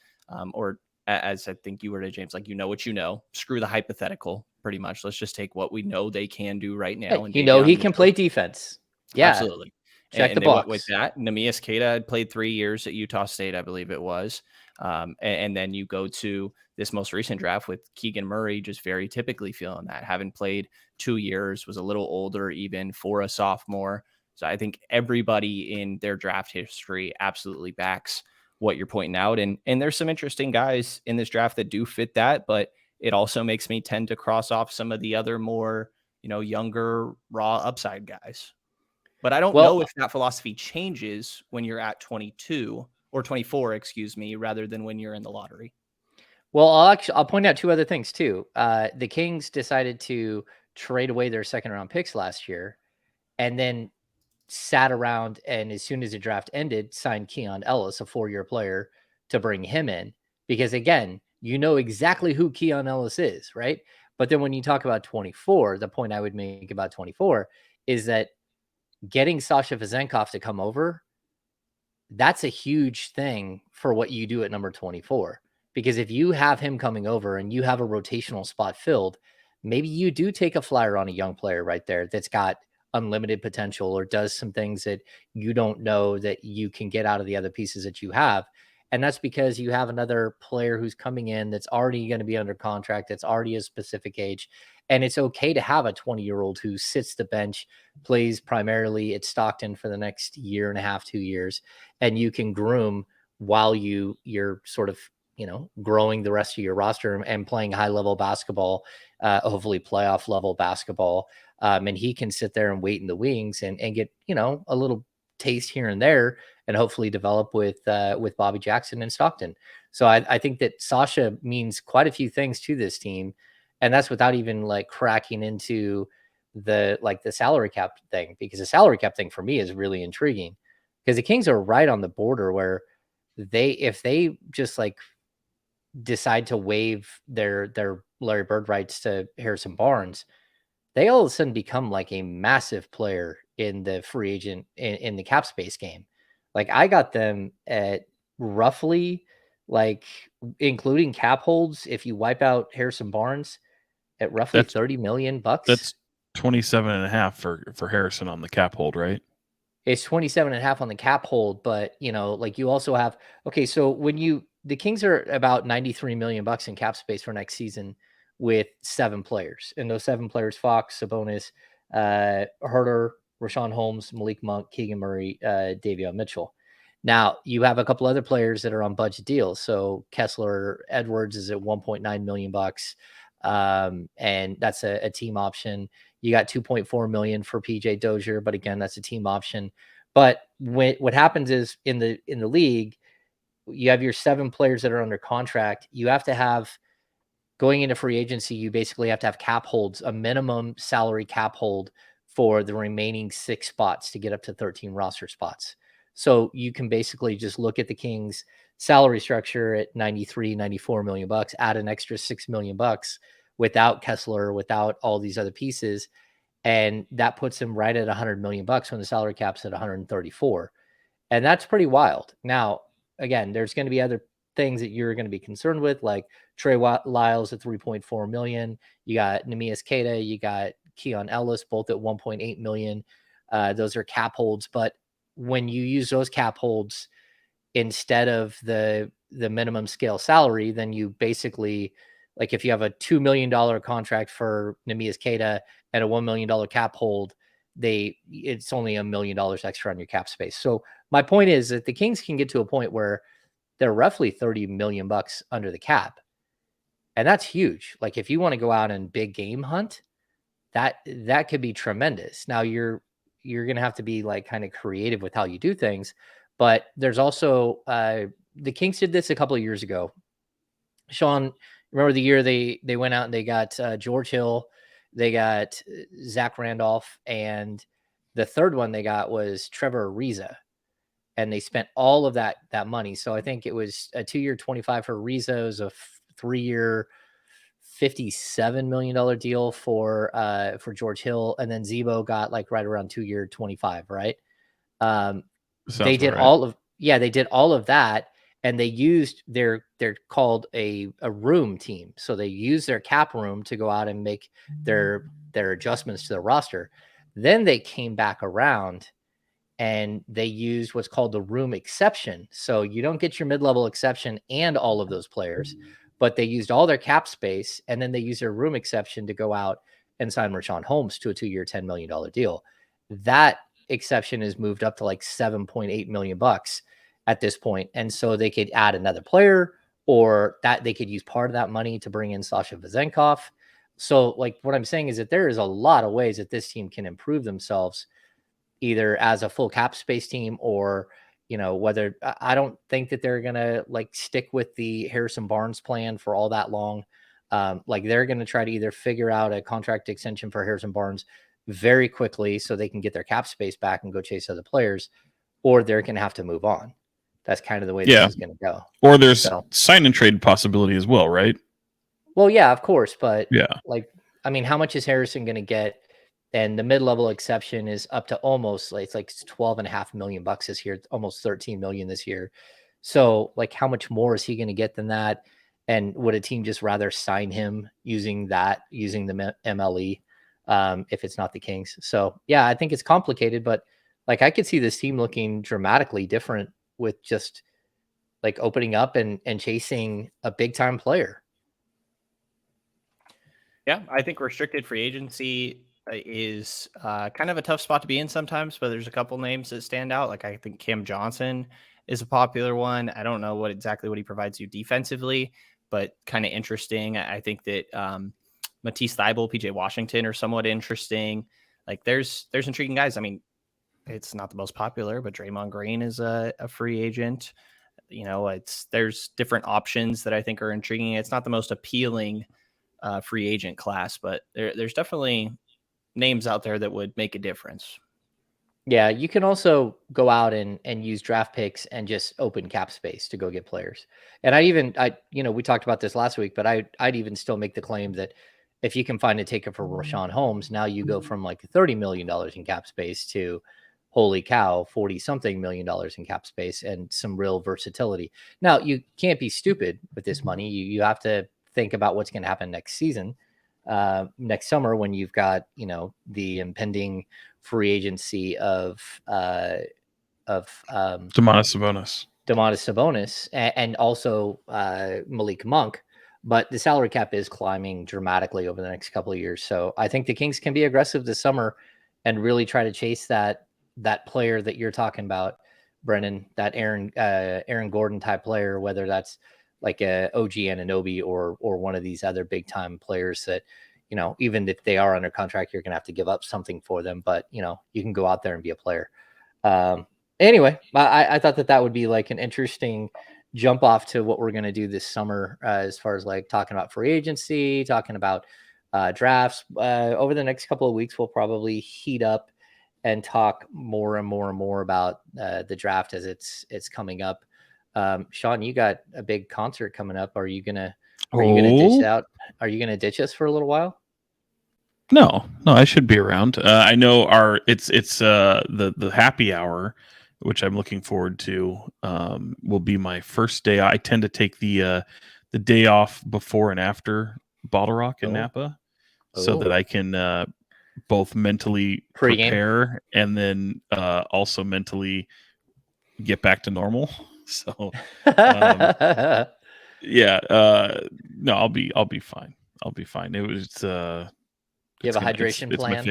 or as I think you were to James, like, what you know, screw the hypothetical, pretty much. Let's just take what we know they can do right now. And he can play defense. Yeah, absolutely. Check the box. Went with that. Neemias Queta had played 3 years at Utah State, I believe it was. And then you go to this most recent draft with Keegan Murray, just very typically feeling that, having played 2 years, was a little older even for a sophomore. So I think everybody in their draft history absolutely backs what you're pointing out. And there's some interesting guys in this draft that do fit that, but it also makes me tend to cross off some of the other more, younger, raw upside guys. But I don't know if that philosophy changes when you're at 22 or 24, rather than when you're in the lottery. Well, I'll point out 2 other things too. The Kings decided to trade away their second round picks last year, and then sat around, and as soon as the draft ended, signed Keon Ellis, a 4-year player, to bring him in. Because again, exactly who Keon Ellis is, right? But then when you talk about 24, the point I would make about 24 is that getting Sasha Vezenkov to come over, that's a huge thing for what you do at number 24. Because if you have him coming over and you have a rotational spot filled, maybe you do take a flyer on a young player right there that's got unlimited potential, or does some things that you don't know that you can get out of the other pieces that you have. And that's because you have another player who's coming in that's already going to be under contract, that's already a specific age. And it's okay to have a 20-year-old who sits the bench, plays primarily at Stockton for the next year and a half, 2 years, and you can groom while you're sort of, growing the rest of your roster and playing high level basketball, hopefully playoff level basketball. And he can sit there and wait in the wings and get, a little taste here and there, and hopefully develop with Bobby Jackson and Stockton. So I think that Sasha means quite a few things to this team. And that's without even like cracking into the salary cap thing, because the salary cap thing for me is really intriguing, because the Kings are right on the border where if they just like decide to waive their Larry Bird rights to Harrison Barnes, they all of a sudden become like a massive player in the free agent in the cap space game. Like, I got them at roughly, like, including cap holds, if you wipe out Harrison Barnes, at roughly $30 million. That's 27.5 for Harrison on the cap hold, right? It's 27.5 on the cap hold, but like you also have, okay, so the Kings are about 93 million bucks in cap space for next season with 7 players. And those 7 players, Fox, Sabonis, Herter, Rashawn Holmes, Malik Monk, Keegan Murray, Davion Mitchell. Now you have a couple other players that are on budget deals. So Kessler Edwards is at 1.9 million bucks. And that's a team option. You got 2.4 million for PJ Dozier, but again, that's a team option. But what happens is in the league, you have your 7 players that are under contract. You have to have, going into free agency, you basically have to have cap holds, a minimum salary cap hold for the remaining 6 spots to get up to 13 roster spots. So you can basically just look at the Kings salary structure at 93, 94 million bucks, add an extra 6 million bucks without Kessler, without all these other pieces. And that puts him right at 100 million bucks when the salary cap's at 134. And that's pretty wild. Now, again, there's going to be other things that you're going to be concerned with, like Trey Lyles at 3.4 million. You got Neemias Queta, you got Keon Ellis, both at 1.8 million. Those are cap holds. But when you use those cap holds instead of the minimum scale salary, then you basically, like if you have a $2 million contract for Neemias Queta and a $1 million cap hold, it's only $1 million extra on your cap space. So my point is that the Kings can get to a point where they're roughly 30 million bucks under the cap. And that's huge. Like if you want to go out and big game hunt, that could be tremendous. Now you're going to have to be like kind of creative with how you do things, but there's also the Kings did this a couple of years ago. Sean, remember the year they went out and they got George Hill, they got Zach Randolph, and the third one they got was Trevor Ariza. And they spent all of that money. So I think it was a 2-year 25 for Ariza. It was a 3-year $57 million deal for George Hill, and then Zebo got like right around 2-year 25, right? They did all of that, and they used they're called a room team. So they use their cap room to go out and make their adjustments to the roster. Then they came back around and they used what's called the room exception. So you don't get your mid-level exception and all of those players, but they used all their cap space, and then they used their room exception to go out and sign Rashawn Holmes to a 2-year, $10 million deal. That exception is moved up to like 7.8 million bucks at this point. And so they could add another player, or that they could use part of that money to bring in Sasha Vezenkov. So like what I'm saying is that there is a lot of ways that this team can improve themselves, either as a full cap space team or, whether I don't think that they're going to like stick with the Harrison Barnes plan for all that long. Like they're going to try to either figure out a contract extension for Harrison Barnes very quickly so they can get their cap space back and go chase other players, or they're going to have to move on. That's kind of the way this is going to go. Or there's sign and trade possibility as well, right? Well, yeah, of course. But yeah, like, I mean, how much is Harrison going to get? And the mid-level exception is up to almost like, it's like 12.5 million bucks this year, almost 13 million this year. So like, how much more is he going to get than that? And would a team just rather sign him using the MLE if it's not the Kings? So yeah, I think it's complicated, but like I could see this team looking dramatically different with just like opening up and chasing a big time player. Yeah, I think restricted free agency is kind of a tough spot to be in sometimes, but there's a couple names that stand out. Like I think Cam Johnson is a popular one. I don't know exactly what he provides you defensively, but kind of interesting. I think that Matisse Thybulle, PJ Washington are somewhat interesting. Like there's intriguing guys. I mean, it's not the most popular, but Draymond Green is a free agent. There's different options that I think are intriguing. It's not the most appealing free agent class, but there's definitely names out there that would make a difference. Yeah, you can also go out and use draft picks and just open cap space to go get players. And we talked about this last week, but I'd even still make the claim that if you can find a taker for Rashawn Holmes, now you go from like $30 million in cap space to, holy cow, 40 something million dollars in cap space and some real versatility. Now you can't be stupid with this money. You have to think about what's going to happen next season. next summer when you've got, the impending free agency of Domantas Sabonis and also Malik Monk. But the salary cap is climbing dramatically over the next couple of years. So I think the Kings can be aggressive this summer and really try to chase that player that you're talking about, Brendan, that Aaron Gordon type player, whether that's like a OG Anunoby or one of these other big time players that, even if they are under contract, you're going to have to give up something for them. But, you can go out there and be a player. Anyway, I thought that would be like an interesting jump off to what we're going to do this summer as far as like talking about free agency, talking about drafts. Over the next couple of weeks, we'll probably heat up and talk more and more and more about the draft as it's coming up. Sean, you got a big concert coming up. Are you gonna ditch out? Are you gonna ditch us for a little while? No, I should be around. I know it's the happy hour, which I'm looking forward to, will be my first day. I tend to take the day off before and after Bottle Rock in Napa, so that I can both mentally prepare and then also mentally get back to normal. So, yeah, no, I'll be fine. I'll be fine. It was. You have a hydration plan? It's my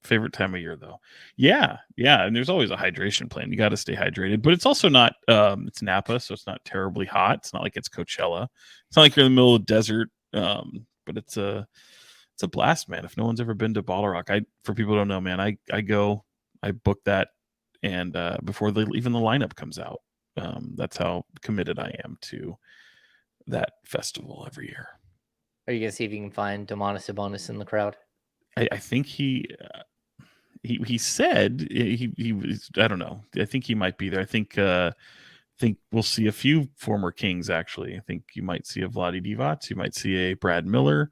favorite time of year, though. Yeah. And there's always a hydration plan. You got to stay hydrated, but it's also not, it's Napa, so it's not terribly hot. It's not like it's Coachella. It's not like you're in the middle of the desert. But it's a blast, man. If no one's ever been to Bottle Rock, for people who don't know, man, I go, I book that. And before even the lineup comes out, that's how committed I am to that festival every year. Are you going to see if you can find Domantas Sabonis in the crowd? I think he said he was. I don't know. I think he might be there. I think we'll see a few former Kings. Actually, I think you might see a Vlade Divac. You might see a Brad Miller.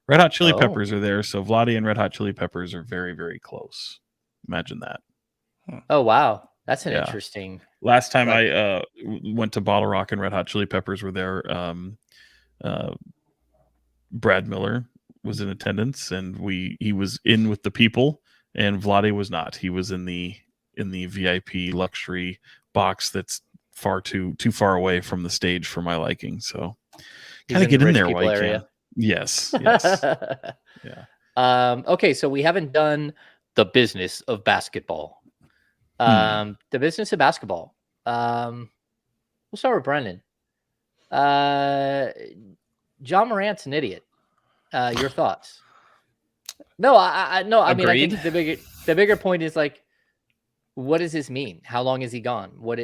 Red Hot Chili Peppers are there, so Vlade and Red Hot Chili Peppers are very, very close. Imagine that. Oh wow, that's an interesting. Last time I went to Bottle Rock and Red Hot Chili Peppers were there. Brad Miller was in attendance, and he was in with the people, and Vlade was not. He was in the VIP luxury box that's too far away from the stage for my liking. So kind of get in there while you can. Yes. Yeah. Okay, so we haven't done the business of basketball. The business of basketball. We'll start with Brendan. Ja Morant's an idiot. Your thoughts? No, I mean, I think the bigger point is like, what does this mean? How long is he gone? What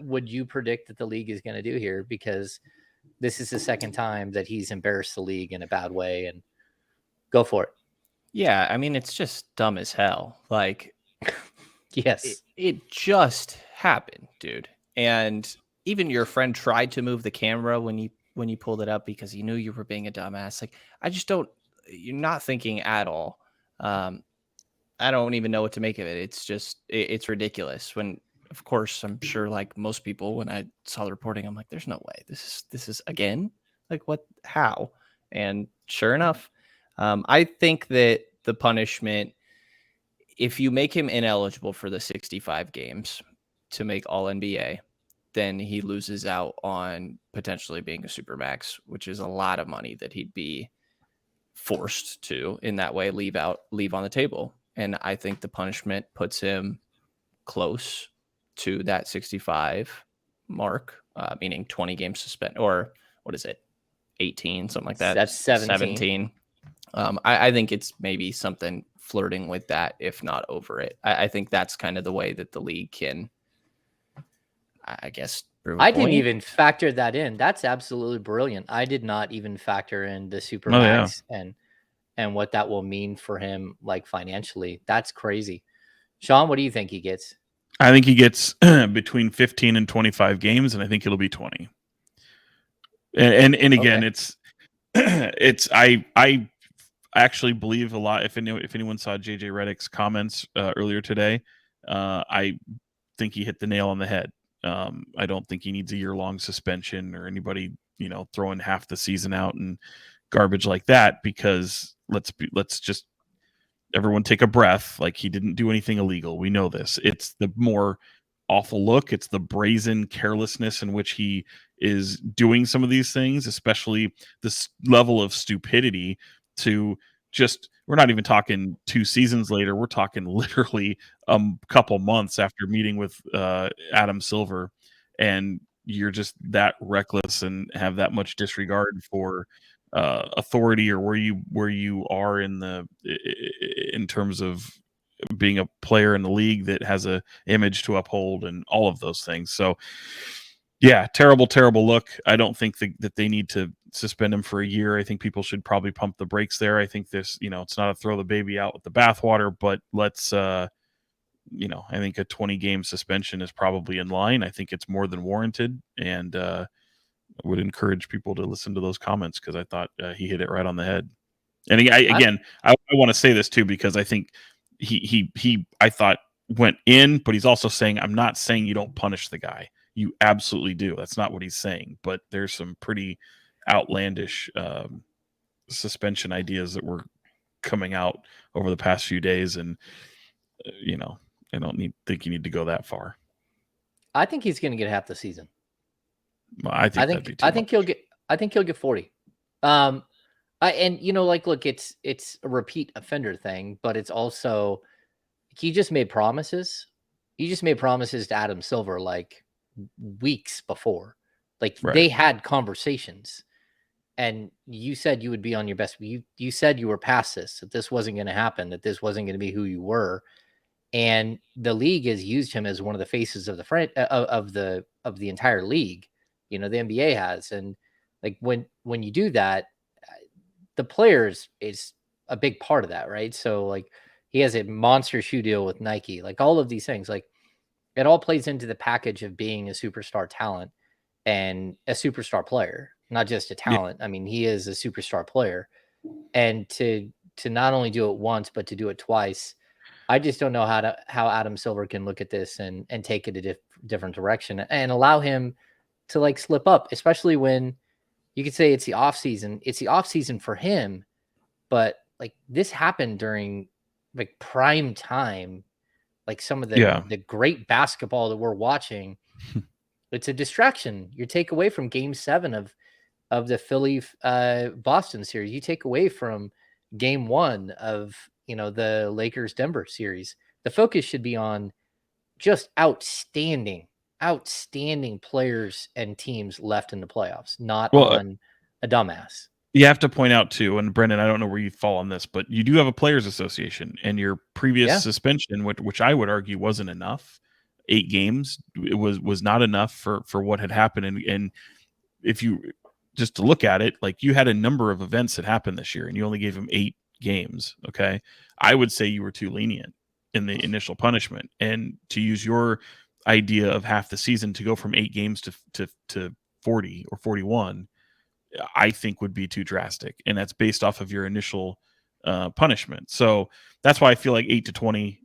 would you predict that the league is going to do here? Because this is the second time that he's embarrassed the league in a bad way, and go for it. Yeah, I mean, it's just dumb as hell. Like, yes, it just happened, dude. And even your friend tried to move the camera when you pulled it up because he knew you were being a dumbass. Like, you're not thinking at all. I don't even know what to make of it. It's just, it's ridiculous. When, of course, I'm sure like most people, when I saw the reporting, I'm like, there's no way this is again, like what, how? And sure enough, I think that the punishment, if you make him ineligible for the 65 games to make All NBA, then he loses out on potentially being a Supermax, which is a lot of money that he'd be forced to in that way leave on the table. And I think the punishment puts him close to that 65 mark, meaning 20 games suspend, or what is it, 18, something like that. That's 17. I think it's maybe something flirting with that, if not over it. I think that's kind of the way that the league can, I guess. I didn't even factor that in. That's absolutely brilliant. I did not even factor in the Supermax and what that will mean for him, like financially. That's crazy. Sean, what do you think he gets? I think he gets between 15 and 25 games, and I think it'll be 20. And again, I actually believe a lot. If anyone saw JJ Redick's comments earlier today, I think he hit the nail on the head. I don't think he needs a year-long suspension or anybody, throwing half the season out and garbage like that, because let's just everyone take a breath. Like, he didn't do anything illegal. We know this. It's the more awful look. It's the brazen carelessness in which he is doing some of these things, especially this level of stupidity to just, we're not even talking 2 seasons later. We're talking literally a couple months after meeting with Adam Silver, and you're just that reckless and have that much disregard for authority, or where you are in terms of being a player in the league that has a image to uphold and all of those things. So yeah, terrible look. I don't think that they need to suspend him for a year. I think people should probably pump the brakes there. I think this, it's not a throw the baby out with the bathwater, but let's I think a 20-game suspension is probably in line. I think it's more than warranted, and I would encourage people to listen to those comments, because I thought he hit it right on the head. And I want to say this too, because I think he I thought went in, but he's also saying, I'm not saying you don't punish the guy. You absolutely do. That's not what he's saying. But there's some pretty outlandish suspension ideas that were coming out over the past few days, and I don't think you need to go that far. I think he's going to get half the season. Well, I think that'd be too much. I think he'll get 40. Look, it's a repeat offender thing, but it's also, he just made promises. He just made promises to Adam Silver like weeks before. Like, Right. They had conversations, and you said you would be on your best. You said you were past this, that this wasn't going to happen, that this wasn't going to be who you were. And the league has used him as one of the faces of the entire league. The NBA has, and like when you do that, the players is a big part of that, right? So like, he has a monster shoe deal with Nike, like all of these things, like it all plays into the package of being a superstar talent and a superstar player, not just a talent. Yeah. I mean, he is a superstar player, and to not only do it once, but to do it twice. I just don't know how Adam Silver can look at this and take it a different direction and allow him to like slip up, especially when you could say it's the off season. It's the off season for him, but like this happened during like prime time, like some of the great basketball that we're watching. It's a distraction. You take away from Game 7 of the Philly Boston series. You take away from Game 1 of the Lakers Denver series. The focus should be on just outstanding players and teams left in the playoffs, not on a dumbass. You have to point out too, and Brenden, I don't know where you fall on this, but you do have a players association, and your previous suspension, which I would argue wasn't enough, 8 games, it was not enough for what had happened. And if you just to look at it, like, you had a number of events that happened this year, and you only gave him 8 games. Okay, I would say you were too lenient in the initial punishment, and to use your idea of half the season to go from 8 games to 40 or 41, I think would be too drastic, and that's based off of your initial punishment. So that's why I feel like 8 to 20,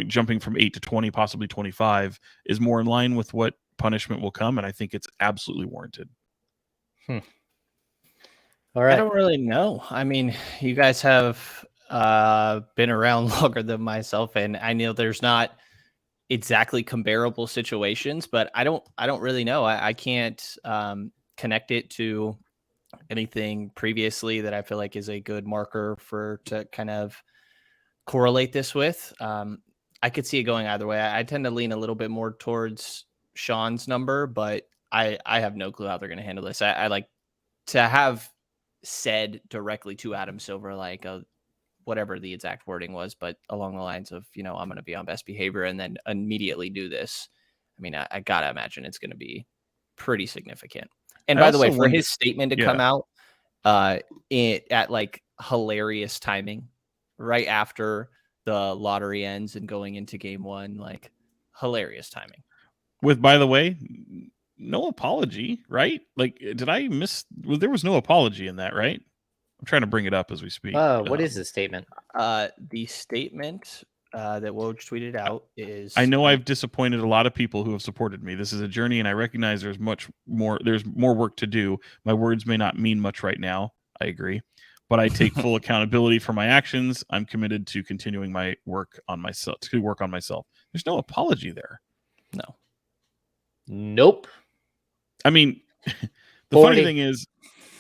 jumping from 8 to 20, possibly 25, is more in line with what punishment will come, and I think it's absolutely warranted. All right. I don't really know. I mean, you guys have been around longer than myself, and I know there's not exactly comparable situations, but I don't really know. I can't connect it to anything previously that I feel like is a good marker to kind of correlate this with. I could see it going either way. I tend to lean a little bit more towards Sean's number, but I have no clue how they're going to handle this. I like to have said directly to Adam Silver, like whatever the exact wording was, but along the lines of, I'm going to be on best behavior, and then immediately do this. I mean, I got to imagine it's going to be pretty significant. And by the way, for his statement to come out at like hilarious timing right after the lottery ends and going into Game 1, like hilarious timing. With, by the way, no apology, right? Like, did I miss? Well, there was no apology in that, right? I'm trying to bring it up as we speak. What is the statement? The statement that Woj tweeted out is... I know I've disappointed a lot of people who have supported me. This is a journey, and I recognize there's more work to do. My words may not mean much right now. I agree. But I take full accountability for my actions. I'm committed to continuing my work on myself. There's no apology there. No. Nope. I mean, the funny thing is,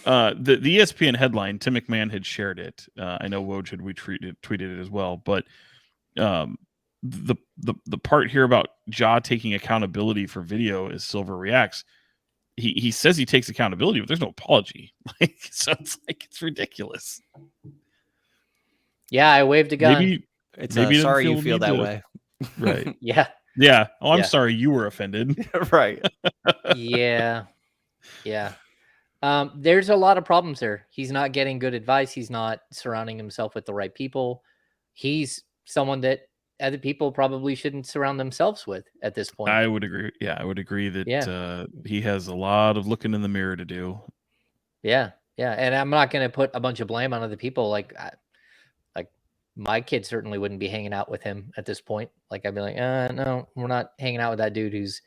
the ESPN headline, Tim McMahon had shared it. I know Woj had tweeted it as well. But the part here about Ja taking accountability for video is Silver reacts. He says he takes accountability, but there's no apology. So it's ridiculous. Yeah, I waved a gun. Maybe sorry you feel that way. Right. Yeah. Yeah. Oh, I'm sorry you were offended. Right. Yeah. Yeah. There's a lot of problems there. He's not getting good advice. He's not surrounding himself with the right people. He's someone that other people probably shouldn't surround themselves with at this point. I would agree. Yeah, I would agree that he has a lot of looking in the mirror to do. Yeah. Yeah. And I'm not going to put a bunch of blame on other people. Like my kid certainly wouldn't be hanging out with him at this point. Like I'd be like, no, we're not hanging out with that dude who's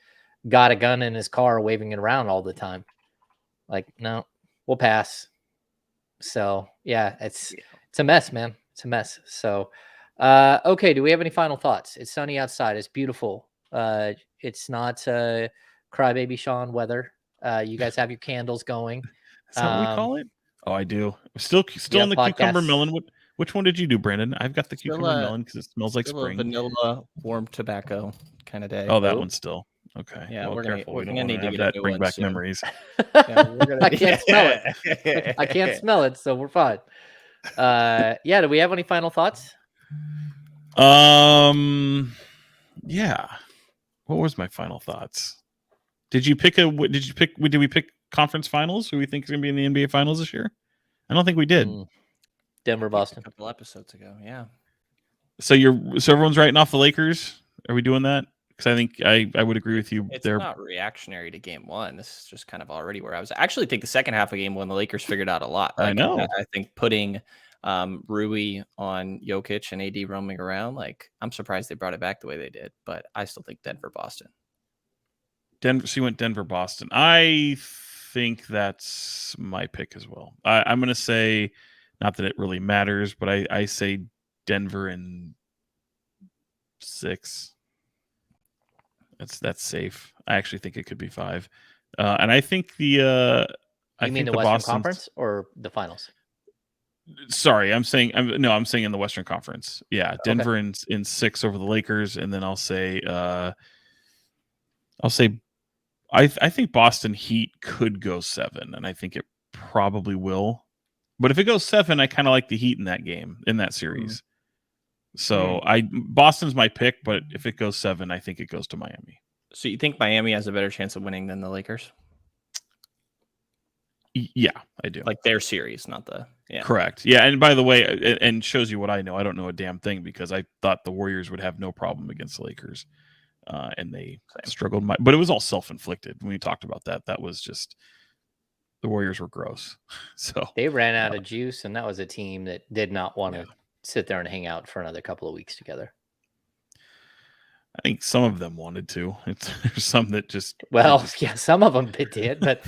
got a gun in his car, waving it around all the time. Like, no, we'll pass. So yeah, it's a mess, man. It's a mess. So, okay. Do we have any final thoughts? It's sunny outside. It's beautiful. It's not crybaby Sean weather. You guys have your candles going. Is that what we call it? Oh, I do. Still in the cucumber melon. Which one did you do, Brandon? I've got the cucumber melon because it smells like spring. A vanilla warm tobacco kind of day. Oh, that one still. Okay. Yeah, well, we're gonna need to have get that a new bring one back soon. memories. I can't smell it. I can't smell it, so we're fine. Yeah. Do we have any final thoughts? Yeah. What was my final thoughts? Did we pick conference finals? Who we think is going to be in the NBA finals this year? I don't think we did. Denver, Boston. A couple episodes ago, yeah. So everyone's writing off the Lakers. Are we doing that? Because I think I would agree with you. It's not reactionary to game one. This is just kind of already where I was. I actually think the second half of game one, the Lakers figured out a lot. I know. I think putting Rui on Jokic and AD roaming around, like I'm surprised they brought it back the way they did. But I still think Denver, Boston. She went Denver, Boston. I think that's my pick as well. I'm going to say, not that it really matters, but I say Denver in 6. That's safe. I actually think it could be 5. And I think the Western Conference or the finals? Sorry, I'm saying in the Western Conference. Yeah, Denver in 6 over the Lakers, and then I'll say I think Boston Heat could go 7, and I think it probably will. But if it goes 7, I kind of like the Heat in that series. So Boston's my pick, but if it goes 7, I think it goes to Miami. So you think Miami has a better chance of winning than the Lakers? Yeah, I do. Like their series, not the Correct. Yeah, and by the way, and shows you what I know. I don't know a damn thing because I thought the Warriors would have no problem against the Lakers, and they struggled. But it was all self-inflicted. When we talked about that, that was just the Warriors were gross. So they ran out of juice, and that was a team that did not want to sit there and hang out for another couple of weeks together. I think some of them wanted to. There's some that just some of them did, but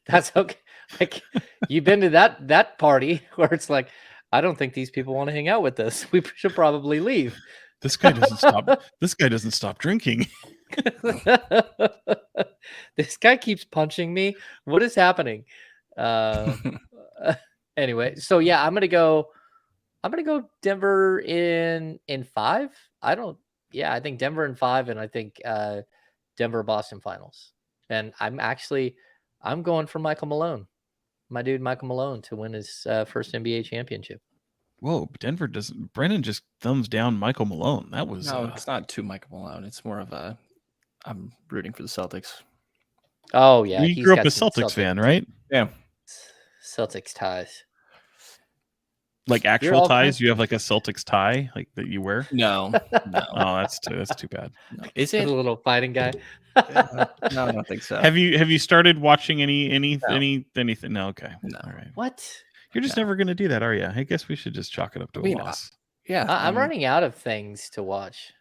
that's okay. Like you've been to that party where it's like, I don't think these people want to hang out with us. We should probably leave. This guy doesn't stop. This guy doesn't stop drinking. This guy keeps punching me. What is happening? Anyway, so yeah, I'm gonna go Denver in 5. I think Denver in 5, and I think Denver Boston finals. And I'm going for Michael Malone, my dude Michael Malone, to win his first NBA championship. Whoa, Denver doesn't. Brennan just thumbs down Michael Malone. That was no, it's not to Michael Malone. It's more of I'm rooting for the Celtics. Oh yeah, you grew up a Celtics fan, right? Yeah, Celtics ties. Like actual ties? You have like a Celtics tie, like that you wear? No. Oh, that's too bad. No. Is it a little fighting guy? No, I don't think so. Have you started watching anything? No, okay. No. All right. What? You're just never going to do that, are you? I guess we should just chalk it up to a loss. Yeah, I'm running out of things to watch.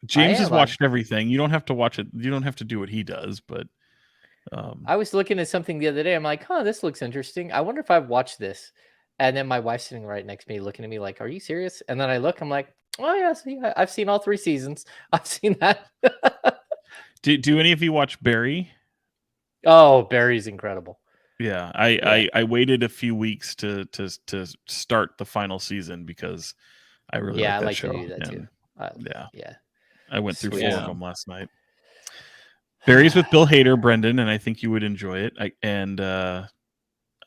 James has watched everything. You don't have to watch it. You don't have to do what he does, but I was looking at something the other day. I'm like, this looks interesting. I wonder if I've watched this. And then my wife's sitting right next to me looking at me like, are you serious? And then I look, I'm like, oh, yeah, see, I've seen all 3 seasons. I've seen that. Do any of you watch Barry? Oh, Barry's incredible. Yeah, I waited a few weeks to start the final season because I really like I that like show. to do that too. Yeah. I went through Sweet. 4 of them last night. Barry's with Bill Hader, Brendan, and I think you would enjoy it.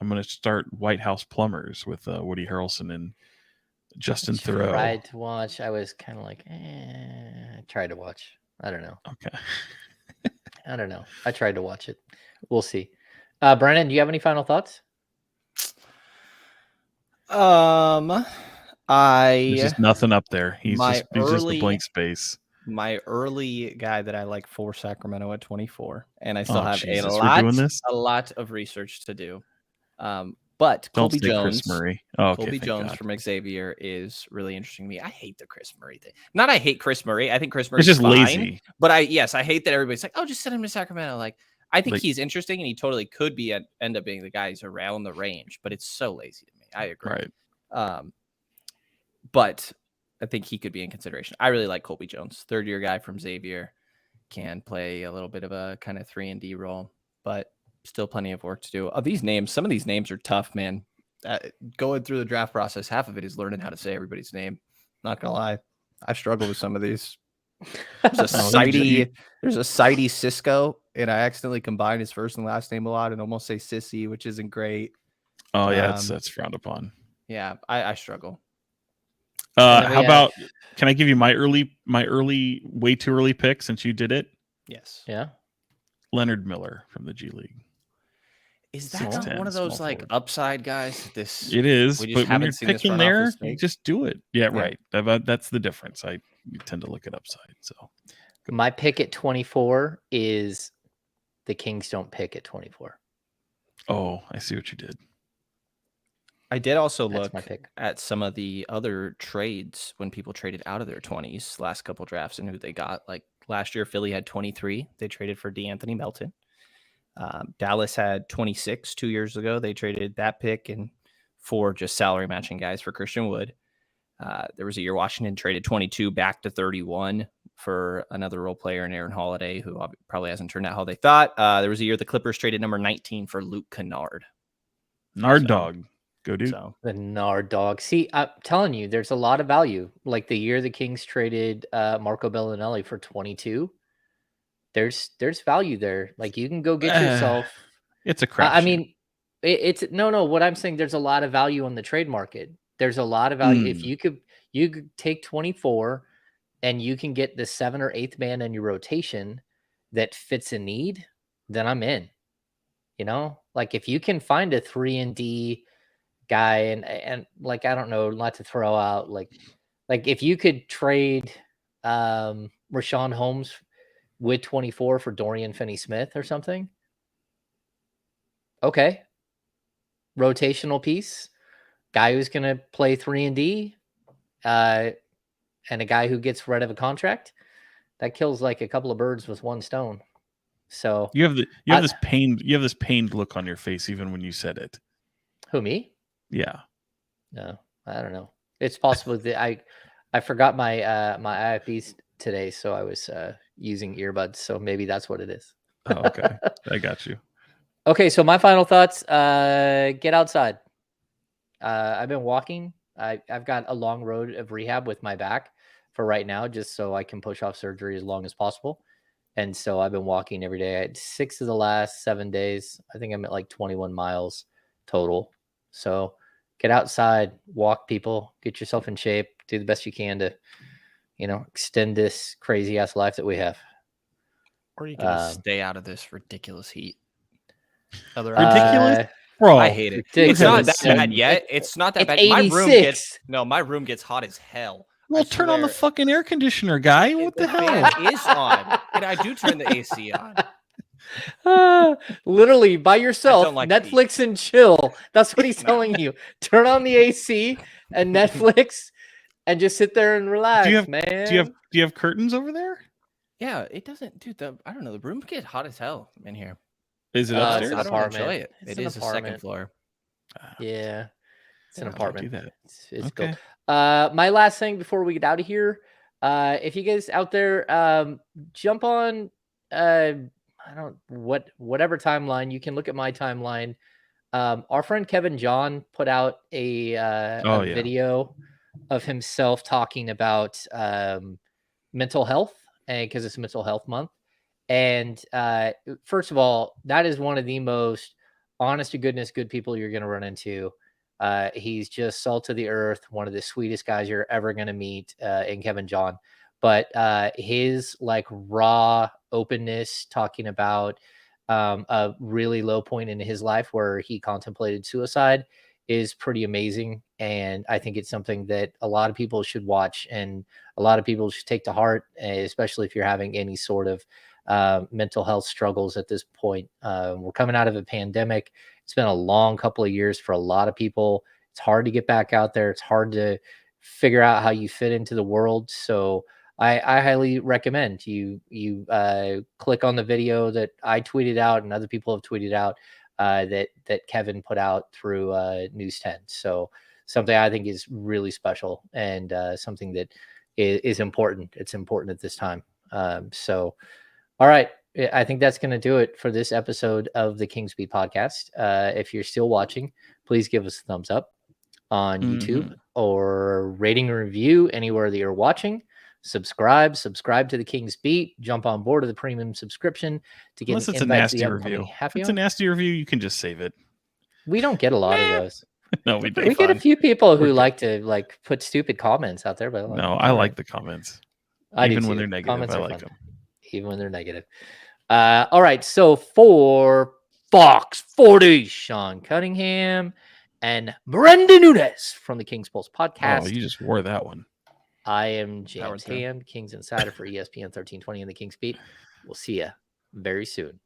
I'm going to start White House Plumbers with Woody Harrelson and Justin Theroux. Tried to watch. I was kind of like, I tried to watch. I don't know. Okay. I don't know. I tried to watch it. We'll see. Brandon, do you have any final thoughts? There's just nothing up there. He's just a blank space. My early guy that I like for Sacramento at 24, and I still have a lot of research to do. But Don't Colby Jones, Chris Murray. Oh, okay, Colby Jones from Xavier is really interesting to me. I hate the Chris Murray thing. Not I hate Chris Murray. I think Chris Murray is just fine, lazy. But I hate that everybody's like, oh, just send him to Sacramento. Like, I think he's interesting, and he totally could end up being the guy who's around the range. But it's so lazy to me. I agree. Right. But I think he could be in consideration. I really like Colby Jones, 3rd-year guy from Xavier, can play a little bit of a kind of 3-and-D role, but still plenty of work to do. Some of these names are tough, man. Going through the draft process, half of it is learning how to say everybody's name. Not gonna lie, I struggle with some of these. There's a Sidey Cisco, and I accidentally combine his first and last name a lot and almost say Sissy, which isn't great. Oh yeah, that's frowned upon. Yeah, I struggle. How about, can I give you my early way too early pick since you did it? Yes. Yeah. Leonard Miller from the G League. Is that not one of those like upside guys? It is, but when you're picking there, you just do it. Yeah, right. That's the difference. You tend to look at upside. So my pick at 24 is the Kings don't pick at 24. Oh, I see what you did. I did also look at some of the other trades when people traded out of their 20s last couple drafts and who they got. Like last year, Philly had 23. They traded for DeAnthony Melton. Dallas had 26 2 years ago. They traded that pick and 4 just salary matching guys for Christian Wood. There was a year Washington traded 22 back to 31 for another role player in Aaron Holiday, who probably hasn't turned out how they thought. There was a year the Clippers traded number 19 for Luke Kennard. Dog. Go dude. The Nard dog. See, I'm telling you, there's a lot of value. Like the year the Kings traded Marco Bellinelli for 22. There's value there. Like you can go get yourself. It's a crap. I mean, it's no. What I'm saying, there's a lot of value on the trade market. There's a lot of value. If you could take 24 and you can get the 7th or 8th man in your rotation that fits a need, then I'm in. You know, like if you can find a 3-and-D guy and like, I don't know, not to throw out like if you could trade Rashawn Holmes with 24 for Dorian Finney-Smith or something. Okay. Rotational piece, guy who's going to play 3-and-D, and a guy who gets rid of a contract, that kills like a couple of birds with one stone. So you have this pained look on your face even when you said it. Who, me? Yeah. No, I don't know. It's possible that I forgot my my IFBs today, so I was using earbuds. So maybe that's what it is. Oh, okay. I got you. Okay, so my final thoughts: get outside. I've been walking. I've got a long road of rehab with my back for right now, just so I can push off surgery as long as possible. And so I've been walking every day. I had 6 of the last 7 days. I think I'm at like 21 miles total. So get outside, walk, people, get yourself in shape, do the best you can to, extend this crazy ass life that we have. Or you can stay out of this ridiculous heat. Ridiculous? Bro, I hate it. It's not that bad yet. It's not that bad. 86. My room gets hot as hell. Well, turn on the fucking air conditioner, guy. What the hell? Fan is on. And I do turn the AC on. Literally by yourself, like Netflix and chill. That's what he's telling you. Turn on the AC and Netflix and just sit there and relax, man. Do you have curtains over there? Yeah, it doesn't, dude. I don't know. The room gets hot as hell in here. Is it It's upstairs? an I don't apartment. enjoy it. It's It an is the second apartment. floor. Yeah, it's an I'll do apartment. that. It's Okay. built. My last thing before we get out of here, if you guys out there, jump on, whatever timeline you can look at my timeline. Our friend Kevin John put out a video of himself talking about mental health, and because it's Mental Health Month. And first of all, that is one of the most honest to goodness good people you're going to run into. He's just salt of the earth, one of the sweetest guys you're ever going to meet in Kevin John. But his like raw openness talking about a really low point in his life where he contemplated suicide is pretty amazing. And I think it's something that a lot of people should watch and a lot of people should take to heart, especially if you're having any sort of mental health struggles at this point. We're coming out of a pandemic. It's been a long couple of years for a lot of people. It's hard to get back out there. It's hard to figure out how you fit into the world. So I highly recommend you click on the video that I tweeted out and other people have tweeted out that Kevin put out through News 10. So something I think is really special and something that is important. It's important at this time. So, all right. I think that's going to do it for this episode of the Kings Beat podcast. If you're still watching, please give us a thumbs up on YouTube or rating and review anywhere that you're watching. Subscribe to the Kings Beat. Jump on board of the premium subscription to get Unless an it's a invite to nasty the upcoming review. happy If it's a hour. nasty review, you can just save it. We don't get a lot of those. No, we don't. We get a few people who We're like to like put stupid comments out there, but no, I like the comments. Even when they're negative, comments I are like fun. them. Even when they're negative. All right. So for Fox 40, Sean Cunningham and Brenden Nunes from the Kings Pulse podcast. Oh, you just wore that one. I am James Hand, Kings Insider for ESPN 1320 and the Kings Beat. We'll see you very soon.